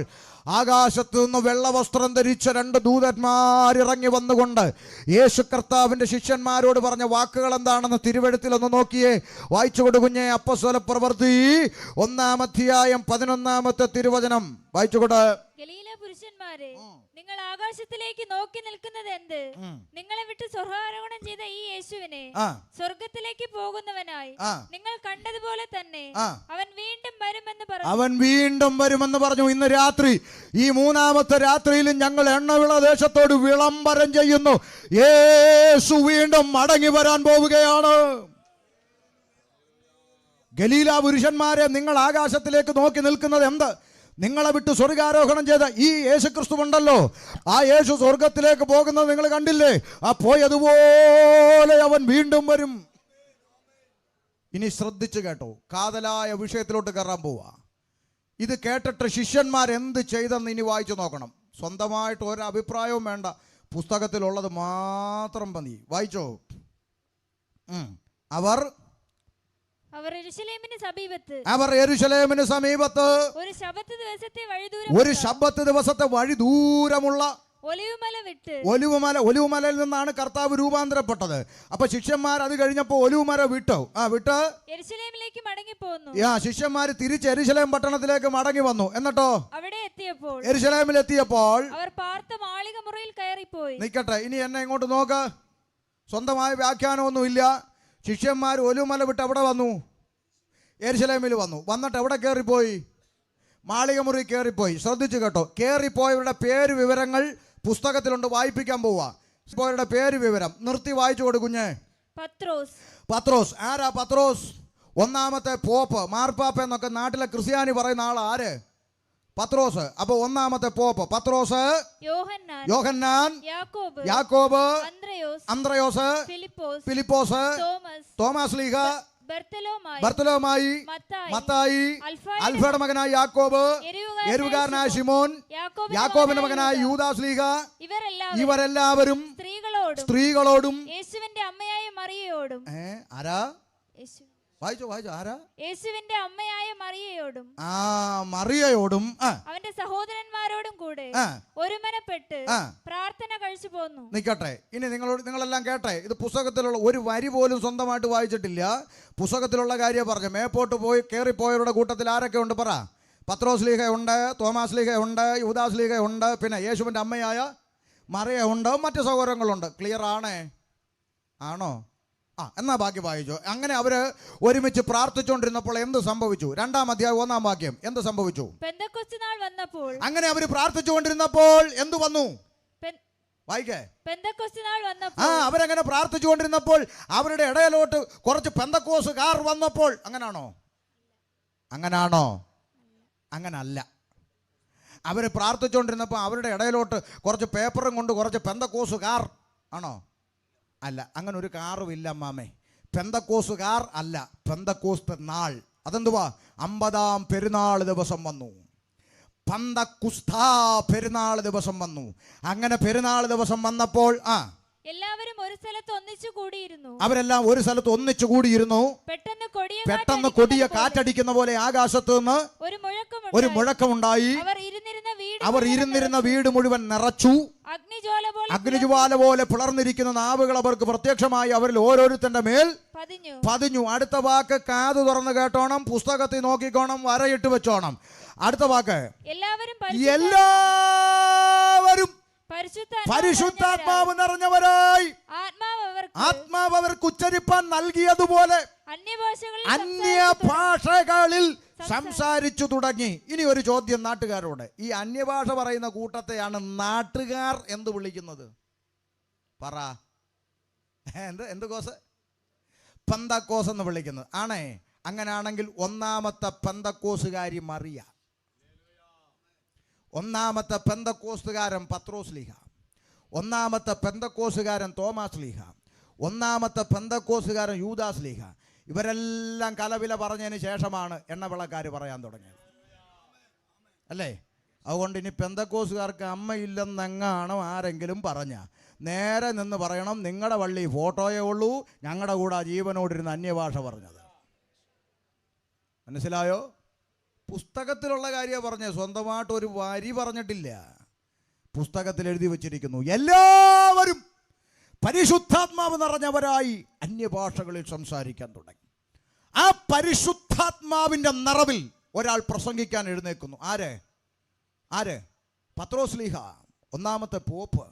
ആകാശത്തു നിന്ന് വെള്ളവസ്ത്രം ധരിച്ച 2 ദൂതന്മാർ ഇറങ്ങി വന്നുകൊണ്ട് യേശു കർത്താവിൻ്റെ ശിഷ്യന്മാരോട് പറഞ്ഞ വാക്കുകൾ എന്താണെന്ന് തിരുവെഴുത്തിലൊന്ന് നോക്കിയേ. വായിച്ചു കൊടുക്കുഞ്ഞേ. അപ്പോസ്തല പ്രവൃത്തി 1-ാം അധ്യായം 11-ാമത്തെ തിരുവചനം വായിച്ചുകൊണ്ട്. ഗലീല പുരുഷന്മാരെ, നിങ്ങൾ ആകാശത്തിലേക്ക് നോക്കി നിൽക്കുന്നത് എന്ത്? നിങ്ങളെ വിട്ട് സ്വർഗാരോഹണം ചെയ്ത ഈ യേശുവിനെ സ്വർഗത്തിലേക്ക് പോകുന്നവനായി നിങ്ങൾ കണ്ടതുപോലെ തന്നെ അവൻ വീണ്ടും വരുമെന്ന് പറഞ്ഞു. ഇന്ന് രാത്രി ഈ 3-ാമത്തെ രാത്രിയിലും ഞങ്ങൾ എണ്ണവിള ദേശത്തോട് വിളംബരം ചെയ്യുന്നു, യേശു വീണ്ടും മടങ്ങി വരാൻ പോവുകയാണ്. ഗലീല പുരുഷന്മാരെ, നിങ്ങൾ ആകാശത്തിലേക്ക് നോക്കി നിൽക്കുന്നത് എന്ത്? നിങ്ങളെ വിട്ട് സ്വർഗാരോഹണം ചെയ്ത ഈ യേശുക്രിസ്തു ഉണ്ടല്ലോ, ആ യേശു സ്വർഗത്തിലേക്ക് പോകുന്നത് നിങ്ങൾ കണ്ടില്ലേ? ആ പോയതുപോലെ അവൻ വീണ്ടും വരും. ഇനി ശ്രദ്ധിച്ചു കേട്ടോ, കാതലായ വിഷയത്തിലോട്ട് കയറാൻ പോവാ. ഇത് കേട്ടിട്ട് ശിഷ്യന്മാർ എന്ത് ചെയ്തെന്ന് ഇനി വായിച്ചു നോക്കണം. സ്വന്തമായിട്ട് ഒരു അഭിപ്രായവും വേണ്ട, പുസ്തകത്തിലുള്ളത് മാത്രം മതി. വായിച്ചോ. അവർ യെരൂശലേമിന് സമീപത്ത് ഒരു ശബ്ബത്ത് ദിവസത്തെ വഴി ദൂരമുള്ള ഒലിവുമലയിൽ നിന്നാണ് കർത്താവ് രൂപാന്തരപ്പെട്ടത്. അപ്പൊ ശിഷ്യന്മാർ അത് കഴിഞ്ഞപ്പോ ഒലിവുമല വിട്ടു. ശിഷ്യന്മാർ തിരിച്ച് യെരൂശലേം പട്ടണത്തിലേക്ക് മടങ്ങി വന്നു. എന്നിട്ടോ യെരൂശലേമിൽ എത്തിയപ്പോൾ നിക്കട്ടെ, ഇനി എന്നെ ഇങ്ങോട്ട് നോക്ക്. സ്വന്തമായ വ്യാഖ്യാനമൊന്നുമില്ല. ശിഷ്യന്മാർ ഒലിവുമല വിട്ട് എവിടെ വന്നു? യെരൂശലേമിൽ വന്നു. വന്നിട്ട് എവിടെ കയറിപ്പോയി? മാളികമുറി കയറിപ്പോയി. ശ്രദ്ധിച്ചു കേട്ടോ, കയറിപ്പോയവരുടെ പേര് വിവരങ്ങൾ പുസ്തകത്തിലുണ്ട്, വായിപ്പിക്കാൻ പോവാ. പോയവരുടെ പേര് വിവരം നിർത്തി വായിച്ചു കൊടുക്കുഞ്ഞേ. പത്രോസ്. ആരാ പത്രോസ്? ഒന്നാമത്തെ പോപ്പ്, മാർപ്പാപ്പ എന്നൊക്കെ നാട്ടിലെ ക്രിസ്ത്യാനി പറയുന്ന ആൾ ആര്? പത്രോസ്. അപ്പൊ ഒന്നാമത്തെ പോപ്പ് പത്രോസ്, യോഹന്നാൻ, യാക്കോബ്, അന്ത്രയോസ്, ഫിലിപ്പോസ്, തോമസ് ലീഹ, ബർത്തലോമായി, മത്തായി, അൽഫയുടെ മകനായ യാക്കോബ്, എരുവുകാരനായ ശിമോൻ, യാക്കോബിന്റെ മകനായ യൂദാസ് ലീഹ, ഇവരെല്ലാവരും സ്ത്രീകളോടും യേശുവിന്റെ അമ്മയായ മറിയയോടും. ആരാ? വായിച്ചോ ആരാ? യേശുവിന്റെ അമ്മയായ മറിയയോടും മറിയയോടും അവന്റെ സഹോദരന്മാരോടും കൂടെ ഒരുമനപ്പെട്ട് പ്രാർത്ഥന കഴിച്ചു പോന്നു. നിക്കട്ടെ, ഇനി നിങ്ങളെല്ലാം കേട്ടെ. ഇത് പുസ്തകത്തിലുള്ള ഒരു വരി പോലും സ്വന്തമായിട്ട് വായിച്ചിട്ടില്ല. പുസ്തകത്തിലുള്ള കാര്യം പറഞ്ഞു. മേപ്പോട്ട് പോയി കയറിപ്പോയവരുടെ കൂട്ടത്തിൽ ആരൊക്കെ ഉണ്ട് പറ? പത്രോസ് ലീഹ ഉണ്ട്, തോമാസ് ലീഹ ഉണ്ട്, യൂദാസ് ലീഹ ഉണ്ട്, പിന്നെ യേശുവിന്റെ അമ്മയായ മറിയ ഉണ്ട്, മറ്റു സഹോദരങ്ങളുണ്ട്. ക്ലിയർ ആണോ? എന്നാ ബാക്കി വായിച്ചോ. അങ്ങനെ അവര് ഒരുമിച്ച് പ്രാർത്ഥിച്ചുകൊണ്ടിരുന്നപ്പോൾ എന്ത് സംഭവിച്ചു? 2-ാം അധ്യായം 1-ാം വാക്യം. എന്ത് സംഭവിച്ചു? പെന്തക്കോസ്ത് നാൾ വന്നപ്പോൾ, അങ്ങനെ അവര് പ്രാർത്ഥിച്ചുകൊണ്ടിരുന്നപ്പോൾ എന്ത് വന്നു? വായിക്കേ. പെന്തക്കോസ്ത് നാൾ വന്നപ്പോൾ, അവരങ്ങനെ പ്രാർത്ഥിച്ചുകൊണ്ടിരുന്നപ്പോൾ അവരുടെ ഇടയിലോട്ട് കുറച്ച് പെന്തക്കോസുകാർ വന്നപ്പോൾ. അങ്ങനാണോ? അങ്ങനല്ല. അവര് പ്രാർത്ഥിച്ചുകൊണ്ടിരുന്നപ്പോൾ അവരുടെ ഇടയിലോട്ട് കുറച്ച് പേപ്പറും കൊണ്ട് കുറച്ച് പെന്തക്കോസുകാർ ആണോ? അല്ല, അങ്ങനെ ഒരു കാറും ഇല്ല അമ്മാമേ. പെന്തക്കോസുകാർ അല്ല, പെന്തക്കോസ്ത് നാൾ. അതെന്തുവാ? 50-ാം പെരുന്നാൾ ദിവസം വന്നു. പെന്തക്കുസ്താ പെരുന്നാൾ ദിവസം വന്നു. അങ്ങനെ പെരുന്നാൾ ദിവസം വന്നപ്പോൾ എല്ലാവരും ഒരു സ്ഥലത്ത് ഒന്നിച്ചു കൂടിയിരുന്നു. അവരെല്ലാം ഒരു സ്ഥലത്ത് ഒന്നിച്ചു കൂടിയിരുന്നു. പെട്ടെന്ന് കൊടിയ കാറ്റടിക്കുന്ന പോലെ ആകാശത്ത് നിന്ന് ഒരു മുഴക്കമുണ്ടായി. അവർ ഇരുന്നിരുന്ന വീട് മുഴുവൻ നിറച്ചു. അഗ്നിജ്വാല പോലെ പിളർന്നിരിക്കുന്ന നാവുകൾ അവർക്ക് പ്രത്യക്ഷമായി അവരിൽ ഓരോരുത്തന്റെ മേൽ പതിഞ്ഞു. അടുത്ത വാക്ക് കാത് തുറന്ന് കേട്ടോണം, പുസ്തകത്തിൽ നോക്കിക്കോണം, വരയിട്ട് വെച്ചോണം. അടുത്ത വാക്ക് എല്ലാവരും പരിശുദ്ധാത്മാവ് നിറഞ്ഞവരായി ആത്മാവ് അവർക്ക് ഉച്ചരിപ്പാൻ നൽകിയതുപോലെ അന്യഭാഷകളിൽ സംസാരിച്ചു തുടങ്ങി. ഇനി ഒരു ചോദ്യം നാട്ടുകാരോട്. ഈ അന്യഭാഷ പറയുന്ന കൂട്ടത്തെയാണ് നാട്ടുകാർ എന്ന് വിളിക്കുന്നത്. പറ, എന്ത് കോസ്? പെന്തക്കോസ് എന്ന് വിളിക്കുന്നത് ആണേ. അങ്ങനാണെങ്കിൽ ഒന്നാമത്തെ പെന്തക്കോസുകാരി മറിയ, ഒന്നാമത്തെ പെന്തക്കോസ്തുകാരൻ പത്രോസ് ലീഹ, ഒന്നാമത്തെ പെന്തക്കോസുകാരൻ തോമാസ് ലീഹ, ഒന്നാമത്തെ പെന്തക്കോസുകാരൻ യൂദാസ് ലീഹ. ഇവരെല്ലാം കലവില പറഞ്ഞതിന് ശേഷമാണ് എണ്ണവിളക്കാർ പറയാൻ തുടങ്ങിയത്, അല്ലേ? അതുകൊണ്ട് ഇനി പെന്തക്കോസുകാർക്ക് അമ്മയില്ലെന്നെങ്ങാണോ ആരെങ്കിലും പറഞ്ഞ നേരെ നിന്ന് പറയണം, നിങ്ങളുടെ പള്ളി ഫോട്ടോയേ ഉള്ളൂ, ഞങ്ങളുടെ കൂടെ ജീവനോടിരുന്ന് അന്യഭാഷ പറഞ്ഞത്. മനസ്സിലായോ? പുസ്തകത്തിലുള്ള കാര്യമാണ് പറഞ്ഞത്, സ്വന്തമായിട്ട് ഒരു വരി പറഞ്ഞിട്ടില്ല. പുസ്തകത്തിൽ എഴുതി വച്ചിരിക്കുന്നു, എല്ലാവരും പരിശുദ്ധാത്മാവ് നിറഞ്ഞവരായി അന്യഭാഷകളിൽ സംസാരിക്കാൻ തുടങ്ങി. ആ പരിശുദ്ധാത്മാവിൻ്റെ നിറവിൽ ഒരാൾ പ്രസംഗിക്കാൻ എഴുന്നേൽക്കുന്നു. ആര്? പത്രോസ് ലീഹ, ഒന്നാമത്തെ പോപ്പ്.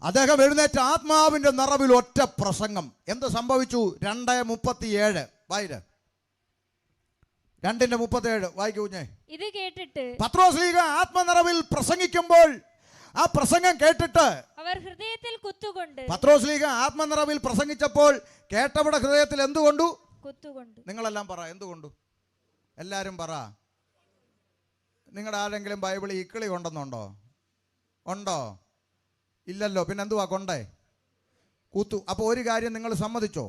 അദ്ദേഹം എഴുന്നേറ്റ ആത്മാവിൻ്റെ നിറവിൽ ഒറ്റ പ്രസംഗം. എന്ത് സംഭവിച്ചു? 2:37 വായിര്. 2:37 വായിക്കൂഞ്ഞേ. ഇത് കേട്ടിട്ട് പത്രോസ് ലീഹ ആത്മനിറവിൽ പ്രസംഗിക്കുമ്പോൾ ആ പ്രസംഗം കേട്ടിട്ട് അവർ ഹൃദയത്തിൽ കുത്തുകൊണ്ട്, പത്രോസ് ലീഹ ആത്മനിറവിൽ പ്രസംഗിച്ചപ്പോൾ കേട്ടവിടെ ഹൃദയത്തിൽ എന്തുകൊണ്ടു? കുത്തുകൊണ്ട്. നിങ്ങളെല്ലാം പറ, എന്തുകൊണ്ടു? എല്ലാവരും പറ. നിങ്ങളുടെ ആരെങ്കിലും ബൈബിളിൽ ഇക്കിളി കൊണ്ടെന്നുണ്ടോ? ഉണ്ടോ? ഇല്ലല്ലോ. പിന്നെ എന്തുവാ കൊണ്ടേ? കുത്തു. അപ്പോൾ ഒരു കാര്യം നിങ്ങൾ സമ്മതിച്ചോ?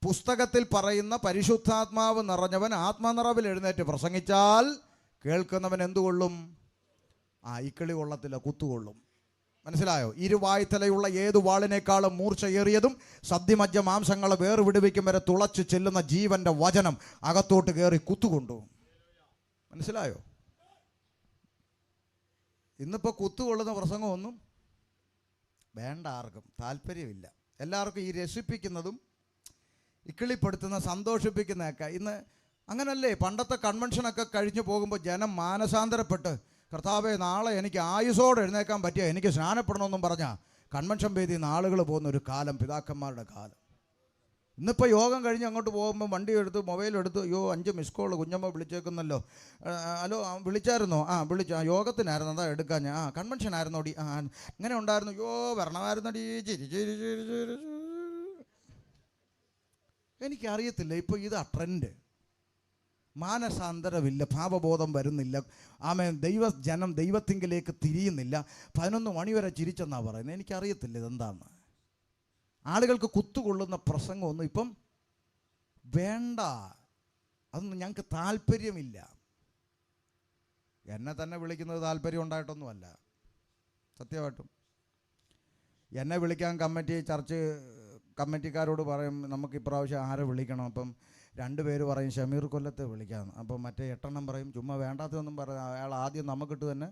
പുസ്തകത്തിൽ പറയുന്ന പരിശുദ്ധാത്മാവ് നിറഞ്ഞവൻ ആത്മനിറവിൽ എഴുന്നേറ്റ് പ്രസംഗിച്ചാൽ കേൾക്കുന്നവൻ എന്തുകൊള്ളും? ഇക്കിളി കൊള്ളത്തില്ല, കുത്തുകൊള്ളും. മനസ്സിലായോ? ഇരുവായ്ത്തലയുള്ള ഏതു വാളിനേക്കാളും മൂർച്ചയേറിയതും സദ്യമജ്ജ മാംസങ്ങളെ വേർവിടുവിക്കും വരെ തുളച്ച് ചെല്ലുന്ന ജീവന്റെ വചനം അകത്തോട്ട് കയറി കുത്തുകൊണ്ടു. മനസ്സിലായോ? ഇന്നിപ്പോൾ കുത്തുകൊള്ളുന്ന പ്രസംഗമൊന്നും വേണ്ട, ആർക്കും താല്പര്യമില്ല. എല്ലാവർക്കും ഈ രസിപ്പിക്കുന്നതും ഇക്കിളിപ്പെടുത്തുന്ന സന്തോഷിപ്പിക്കുന്നതൊക്കെ ഇന്ന് അങ്ങനല്ലേ? പണ്ടത്തെ കൺവെൻഷനൊക്കെ കഴിഞ്ഞു പോകുമ്പോൾ ജനം മാനസാന്തരപ്പെട്ട്, കർത്താവേ നാളെ എനിക്ക് ആയുസോടെ എഴുന്നേക്കാൻ പറ്റിയ, എനിക്ക് സ്നാനപ്പെടണമെന്നും പറഞ്ഞാൽ കൺവെൻഷൻ വേദിയിൽ നിന്ന് ആളുകൾ പോകുന്ന ഒരു കാലം, പിതാക്കന്മാരുടെ കാലം. ഇന്നിപ്പോൾ യോഗം കഴിഞ്ഞ് അങ്ങോട്ട് പോകുമ്പോൾ വണ്ടി എടുത്ത് മൊബൈലെടുത്ത്, അയ്യോ 5 മിസ് കോൾ കുഞ്ഞമ്മ വിളിച്ചേക്കുന്നല്ലോ, ഹലോ വിളിച്ചായിരുന്നോ? വിളിച്ചു, യോഗത്തിനായിരുന്നു, അതാ എടുക്കാൻ. കൺവെൻഷൻ ആയിരുന്നോടി? ഇങ്ങനെ ഉണ്ടായിരുന്നു. അയ്യോ വരണമായിരുന്നടി, ചിരി ചിരി ചിരി ചിരി. എനിക്കറിയത്തില്ല, ഇപ്പോൾ ഇതാ ട്രെൻഡ്. മാനസാന്തരമില്ല, പാപബോധം വരുന്നില്ല. ദൈവജനം ദൈവത്തിങ്കിലേക്ക് തിരിയുന്നില്ല. 11 മണി വരെ ചിരിച്ചെന്നാണ് പറയുന്നത്. എനിക്കറിയത്തില്ല ഇതെന്താന്ന്. ആളുകൾക്ക് കുത്തുകൊള്ളുന്ന പ്രസംഗമൊന്നും ഇപ്പം വേണ്ട, അതൊന്നും ഞങ്ങൾക്ക് താല്പര്യമില്ല. എന്നെ തന്നെ വിളിക്കുന്നത് താല്പര്യം ഉണ്ടായിട്ടൊന്നുമല്ല, സത്യമായിട്ടും. എന്നെ വിളിക്കാൻ ചർച്ച് കമ്മിറ്റിക്കാരോട് പറയും, നമുക്ക് ഇപ്രാവശ്യം ആരെ വിളിക്കണം. അപ്പം 2 പേര് പറയും ഷമീർ കൊല്ലത്തെ വിളിക്കാം. അപ്പം മറ്റേ 8 പറയും ചുമ്മാ വേണ്ടാത്തതൊന്നും പറയും. അയാൾ ആദ്യം നമുക്കിട്ട് തന്നെ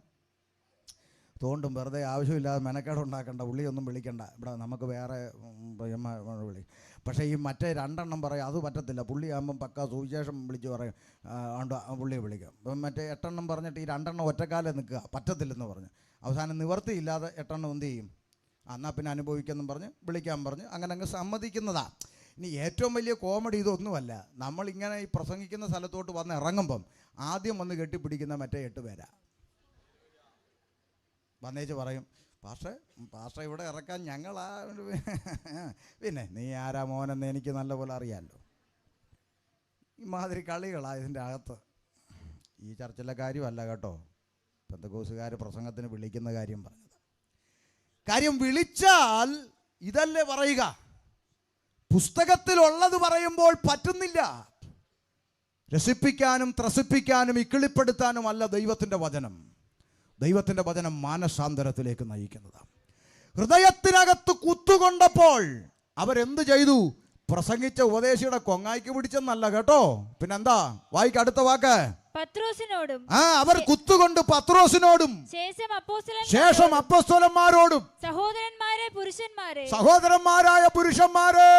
തോണ്ടും, വെറുതെ ആവശ്യമില്ലാതെ മെനക്കേട് ഉണ്ടാക്കണ്ട, ഉള്ളിയൊന്നും വിളിക്കണ്ട, ഇവിടെ നമുക്ക് വേറെ വിളി. പക്ഷേ ഈ മറ്റേ 2 പറയും അത് പറ്റത്തില്ല, പുള്ളിയാകുമ്പം പക്ക സുവിശേഷം വിളിച്ച് പറയും, പുള്ളിയെ വിളിക്കാം. അപ്പം മറ്റേ 8 പറഞ്ഞിട്ട് ഈ 2 ഒറ്റക്കാലം നിൽക്കുക, പറ്റത്തില്ലെന്ന് പറഞ്ഞു. അവസാനം നിവർത്തിയില്ലാതെ 8 എന്ത് ചെയ്യും? എന്നാൽ പിന്നെ അനുഭവിക്കെന്നും പറഞ്ഞ് വിളിക്കാൻ പറഞ്ഞ് അങ്ങനെ അങ്ങ് സമ്മതിക്കുന്നതാ. ഇനി ഏറ്റവും വലിയ കോമഡി ഇതൊന്നുമല്ല. നമ്മളിങ്ങനെ ഈ പ്രസംഗിക്കുന്ന സ്ഥലത്തോട്ട് വന്ന് ഇറങ്ങുമ്പം ആദ്യം വന്ന് കെട്ടിപ്പിടിക്കുന്ന മറ്റേ 8 പേരാ. വന്നേച്ച് പറയും, പാസ്റ്റർ ഇവിടെ ഇറക്കാൻ ഞങ്ങളാ. പിന്നെ നീ ആരാ മോനെന്ന് എനിക്ക് നല്ലപോലെ അറിയാമല്ലോ. ഇമാതിരി കളികളാണ് ഇതിൻ്റെ അകത്ത്. ഈ ചർച്ചിലെ കാര്യമല്ല കേട്ടോ, പെന്തക്കോസുകാർ പ്രസംഗത്തിന് വിളിക്കുന്ന കാര്യം പറഞ്ഞത്. കാര്യം വിളിച്ചാൽ ഇതല്ലേ പറയുക. പുസ്തകത്തിലുള്ളത് പറയുമ്പോൾ പറ്റുന്നില്ല. രസിപ്പിക്കാനും ത്രസിപ്പിക്കാനും ഇക്കിളിപ്പെടുത്താനും അല്ല ദൈവത്തിൻ്റെ വചനം. ദൈവത്തിൻ്റെ വചനം മാനസാന്തരത്തിലേക്ക് നയിക്കുന്നതാണ്. ഹൃദയത്തിനകത്ത് കുത്തുകൊണ്ടപ്പോൾ അവരെന്ത് ചെയ്തു? പ്രസംഗിച്ച ഉപദേശിയുടെ കൊങ്ങായിക്ക് പിടിച്ചെന്നല്ല കേട്ടോ, പിന്നെന്താ? വായിക്ക് അടുത്ത വാക്ക്. പത്രോസിനോടും അവർ കുത്തുകൊണ്ട് പത്രോസിനോടും ശേഷം അപ്പോസ്തലന്മാരോടും സഹോദരന്മാരായ പുരുഷന്മാരെ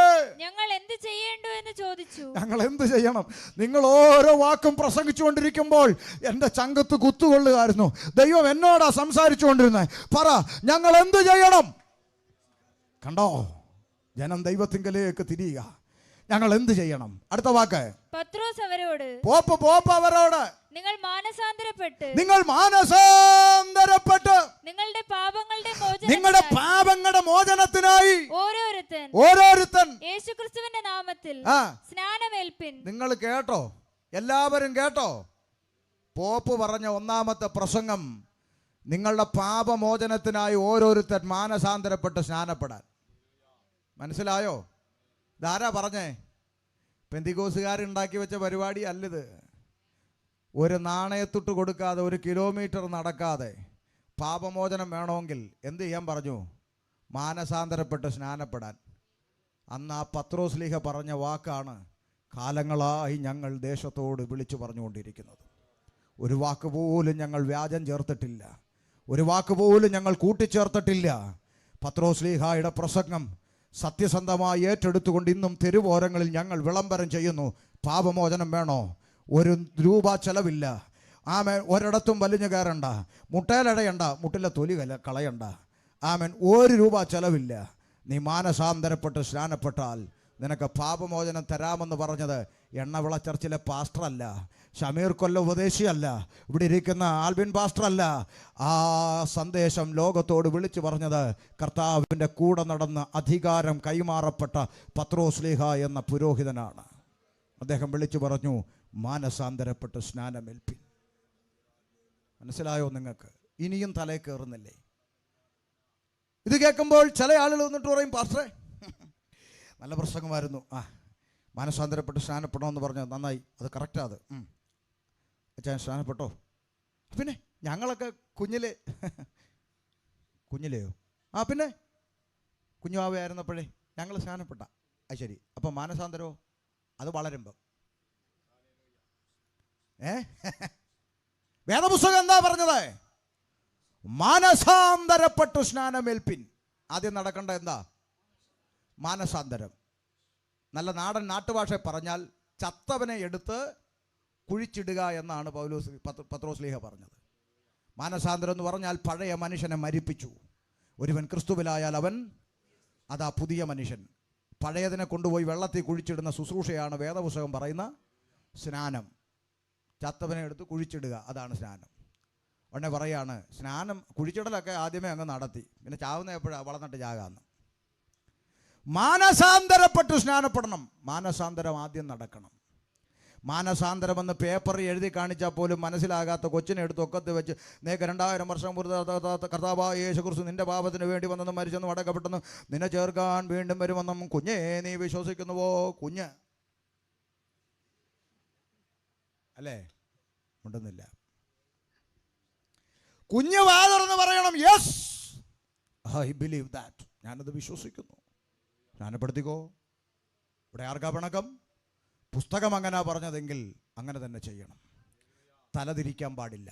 ഞങ്ങൾ എന്ത് ചെയ്യേണ്ടു എന്ന് ചോദിച്ചു. ഞങ്ങൾ എന്ത് ചെയ്യണം? നിങ്ങൾ ഓരോ വാക്കും പ്രസംഗിച്ചുകൊണ്ടിരിക്കുമ്പോൾ എൻ്റെ ചങ്കത്ത് കുത്തുകൊള്ളുകയായിരുന്നു. ദൈവം എന്നോടാ സംസാരിച്ചുകൊണ്ടിരുന്നത്. പറ, ഞങ്ങൾ എന്ത് ചെയ്യണം? കണ്ടോ, ജനം ദൈവത്തിങ്കലേക്ക് തിരിയുക. ഞങ്ങൾ എന്ത് ചെയ്യണം? അടുത്ത വാക്ക്. പത്രോസ് അവരോട്, പോപ്പ് അവരോട്, നിങ്ങൾ മാനസാന്തരപ്പെട്ട് നിങ്ങളുടെ പാപങ്ങളുടെ മോചനത്തിനായി ഓരോരുത്തൻ യേശുക്രിസ്തുവിന്റെ നാമത്തിൽ സ്നാനമേൽപ്പിൻ. നിങ്ങൾ കേട്ടോ? എല്ലാവരും കേട്ടോ? പോപ്പ് പറഞ്ഞ ഒന്നാമത്തെ പ്രസംഗം, നിങ്ങളുടെ പാപമോചനത്തിനായി ഓരോരുത്തൻ മാനസാന്തരപ്പെട്ട് സ്നാനപ്പെടാൻ. മനസ്സിലായോ? ഇതാരാ പറഞ്ഞേ? പെന്തിക്കോസുകാരുണ്ടാക്കി വെച്ച പരിപാടി അല്ലിത്. ഒരു നാണയത്തുട്ട് കൊടുക്കാതെ, 1 കിലോമീറ്റർ നടക്കാതെ പാപമോചനം വേണമെങ്കിൽ എന്ത് ചെയ്യാൻ പറഞ്ഞു? മാനസാന്തരപ്പെട്ട് സ്നാനപ്പെടാൻ. അന്ന് ആ പത്രോസ്ലീഹ പറഞ്ഞ വാക്കാണ് കാലങ്ങളായി ഞങ്ങൾ ദേശത്തോട് വിളിച്ചു പറഞ്ഞുകൊണ്ടിരിക്കുന്നത്. ഒരു വാക്ക് പോലും ഞങ്ങൾ വ്യാജം ചേർത്തിട്ടില്ല, ഒരു വാക്ക് പോലും ഞങ്ങൾ കൂട്ടിച്ചേർത്തിട്ടില്ല. പത്രോസ്ലീഹായുടെ പ്രസംഗം സത്യസന്ധമായി ഏറ്റെടുത്തുകൊണ്ട് ഇന്നും തെരുവോരങ്ങളിൽ ഞങ്ങൾ വിളംബരം ചെയ്യുന്നു. പാപമോചനം വേണോ? 1 രൂപ ചെലവില്ല. ഒരിടത്തും വലിഞ്ഞു കയറണ്ട, മുട്ടയിലടയണ്ട, മുട്ടിലെ തൊലി കളയണ്ട. 1 രൂപ ചെലവില്ല. നീ മാനസാന്തരപ്പെട്ട് സ്നാനപ്പെട്ടാൽ നിനക്ക് പാപമോചനം തരാമെന്ന് പറഞ്ഞത് എണ്ണവിള ചർച്ചിലെ പാസ്റ്ററല്ല, ഷമീർ കൊല്ല ഉപദേശിയല്ല, ഇവിടെ ഇരിക്കുന്ന ആൽബിൻ പാസ്റ്ററല്ല. ആ സന്ദേശം ലോകത്തോട് വിളിച്ചു പറഞ്ഞത് കർത്താവിൻ്റെ കൂടെ നടന്ന് അധികാരം കൈമാറപ്പെട്ട പത്രോസ്ലീഹ എന്ന പുരോഹിതനാണ്. അദ്ദേഹം വിളിച്ചു പറഞ്ഞു, മാനസാന്തരപ്പെട്ട് സ്നാനമേൽപ്പിൻ. മനസ്സിലായോ നിങ്ങൾക്ക്? ഇനിയും തലയിൽ കയറുന്നില്ലേ? ഇത് കേൾക്കുമ്പോൾ ചില ആളുകൾ വന്നിട്ട് പറയും, പാസ്റ്ററേ നല്ല പ്രസംഗമായിരുന്നു, മാനസാന്തരപ്പെട്ട് സ്നാനപ്പെടണമെന്ന് പറഞ്ഞു, നന്നായി, അത് കറക്റ്റാ, അത് അച്ഛൻ സ്നാനപ്പെട്ടോ? പിന്നെ ഞങ്ങളൊക്കെ കുഞ്ഞിലെയോ പിന്നെ കുഞ്ഞുവാവയായിരുന്നപ്പോഴേ ഞങ്ങൾ സ്നാനപ്പെട്ട. അത് ശരി, അപ്പം മാനസാന്തരമോ? അത് വളരുമ്പം. വേദപുസ്തകം എന്താ പറഞ്ഞത്? മാനസാന്തരപ്പെട്ടു സ്നാനമേൽപ്പിൻ. ആദ്യം നടക്കേണ്ട എന്താ? മാനസാന്തരം. നല്ല നാടൻ നാട്ടുഭാഷ പറഞ്ഞാൽ ചത്തവനെ എടുത്ത് കുഴിച്ചിടുക എന്നാണ് പത്രോസ്ലീഹ പറഞ്ഞത്. മാനസാന്തരം എന്ന് പറഞ്ഞാൽ പഴയ മനുഷ്യനെ മരിപ്പിച്ചു. ഒരുവൻ ക്രിസ്തുവിലായാൽ അവൻ അതാ പുതിയ മനുഷ്യൻ. പഴയതിനെ കൊണ്ടുപോയി വെള്ളത്തിൽ കുഴിച്ചിടുന്ന ശുശ്രൂഷയാണ് വേദപുസ്തകം പറയുന്ന സ്നാനം. ചത്തവനെ എടുത്ത് കുഴിച്ചിടുക, അതാണ് സ്നാനം. ഉടനെ പറയാണ്, സ്നാനം കുഴിച്ചിടലൊക്കെ ആദ്യമേ അങ്ങ് നടത്തി, പിന്നെ ചാവുന്ന എപ്പോഴാണ്? വളർന്നിട്ട് ചാകാന്ന്. മാനസാന്തരപ്പെട്ട് സ്നാനപ്പെടണം. മാനസാന്തരം ആദ്യം നടക്കണം. മാനസാന്തരമെന്ന് പേപ്പറിൽ എഴുതി കാണിച്ചാൽ പോലും മനസ്സിലാകാത്ത കൊച്ചിനെ എടുത്ത് ഒക്കത്ത് വെച്ച്, നേക്ക് 2000 വർഷം കർത്താവായ യേശുക്രിസ്തു നിന്റെ പാപത്തിന് വേണ്ടി വന്നെന്നും മരിച്ചെന്നും അടക്കപ്പെട്ടെന്നും നിന്നെ ചേർക്കാൻ വീണ്ടും വരുമെന്നും കുഞ്ഞേ നീ വിശ്വസിക്കുന്നുവോ? കുഞ്ഞ് അല്ലേ? ഉണ്ടെന്നില്ല. കുഞ്ഞ് വാതുറന്ന് പറയണം, യെസ് ഐ ബിലീവ് ദാറ്റ്, ഞാനത് വിശ്വസിക്കുന്നു. സ്നാനപ്പെടുത്തിക്കോ. ഇവിടെ ആർക്കാ പിണക്കം? പുസ്തകം അങ്ങനെ പറഞ്ഞതെങ്കിൽ അങ്ങനെ തന്നെ ചെയ്യണം. തലതിരിക്കാൻ പാടില്ല.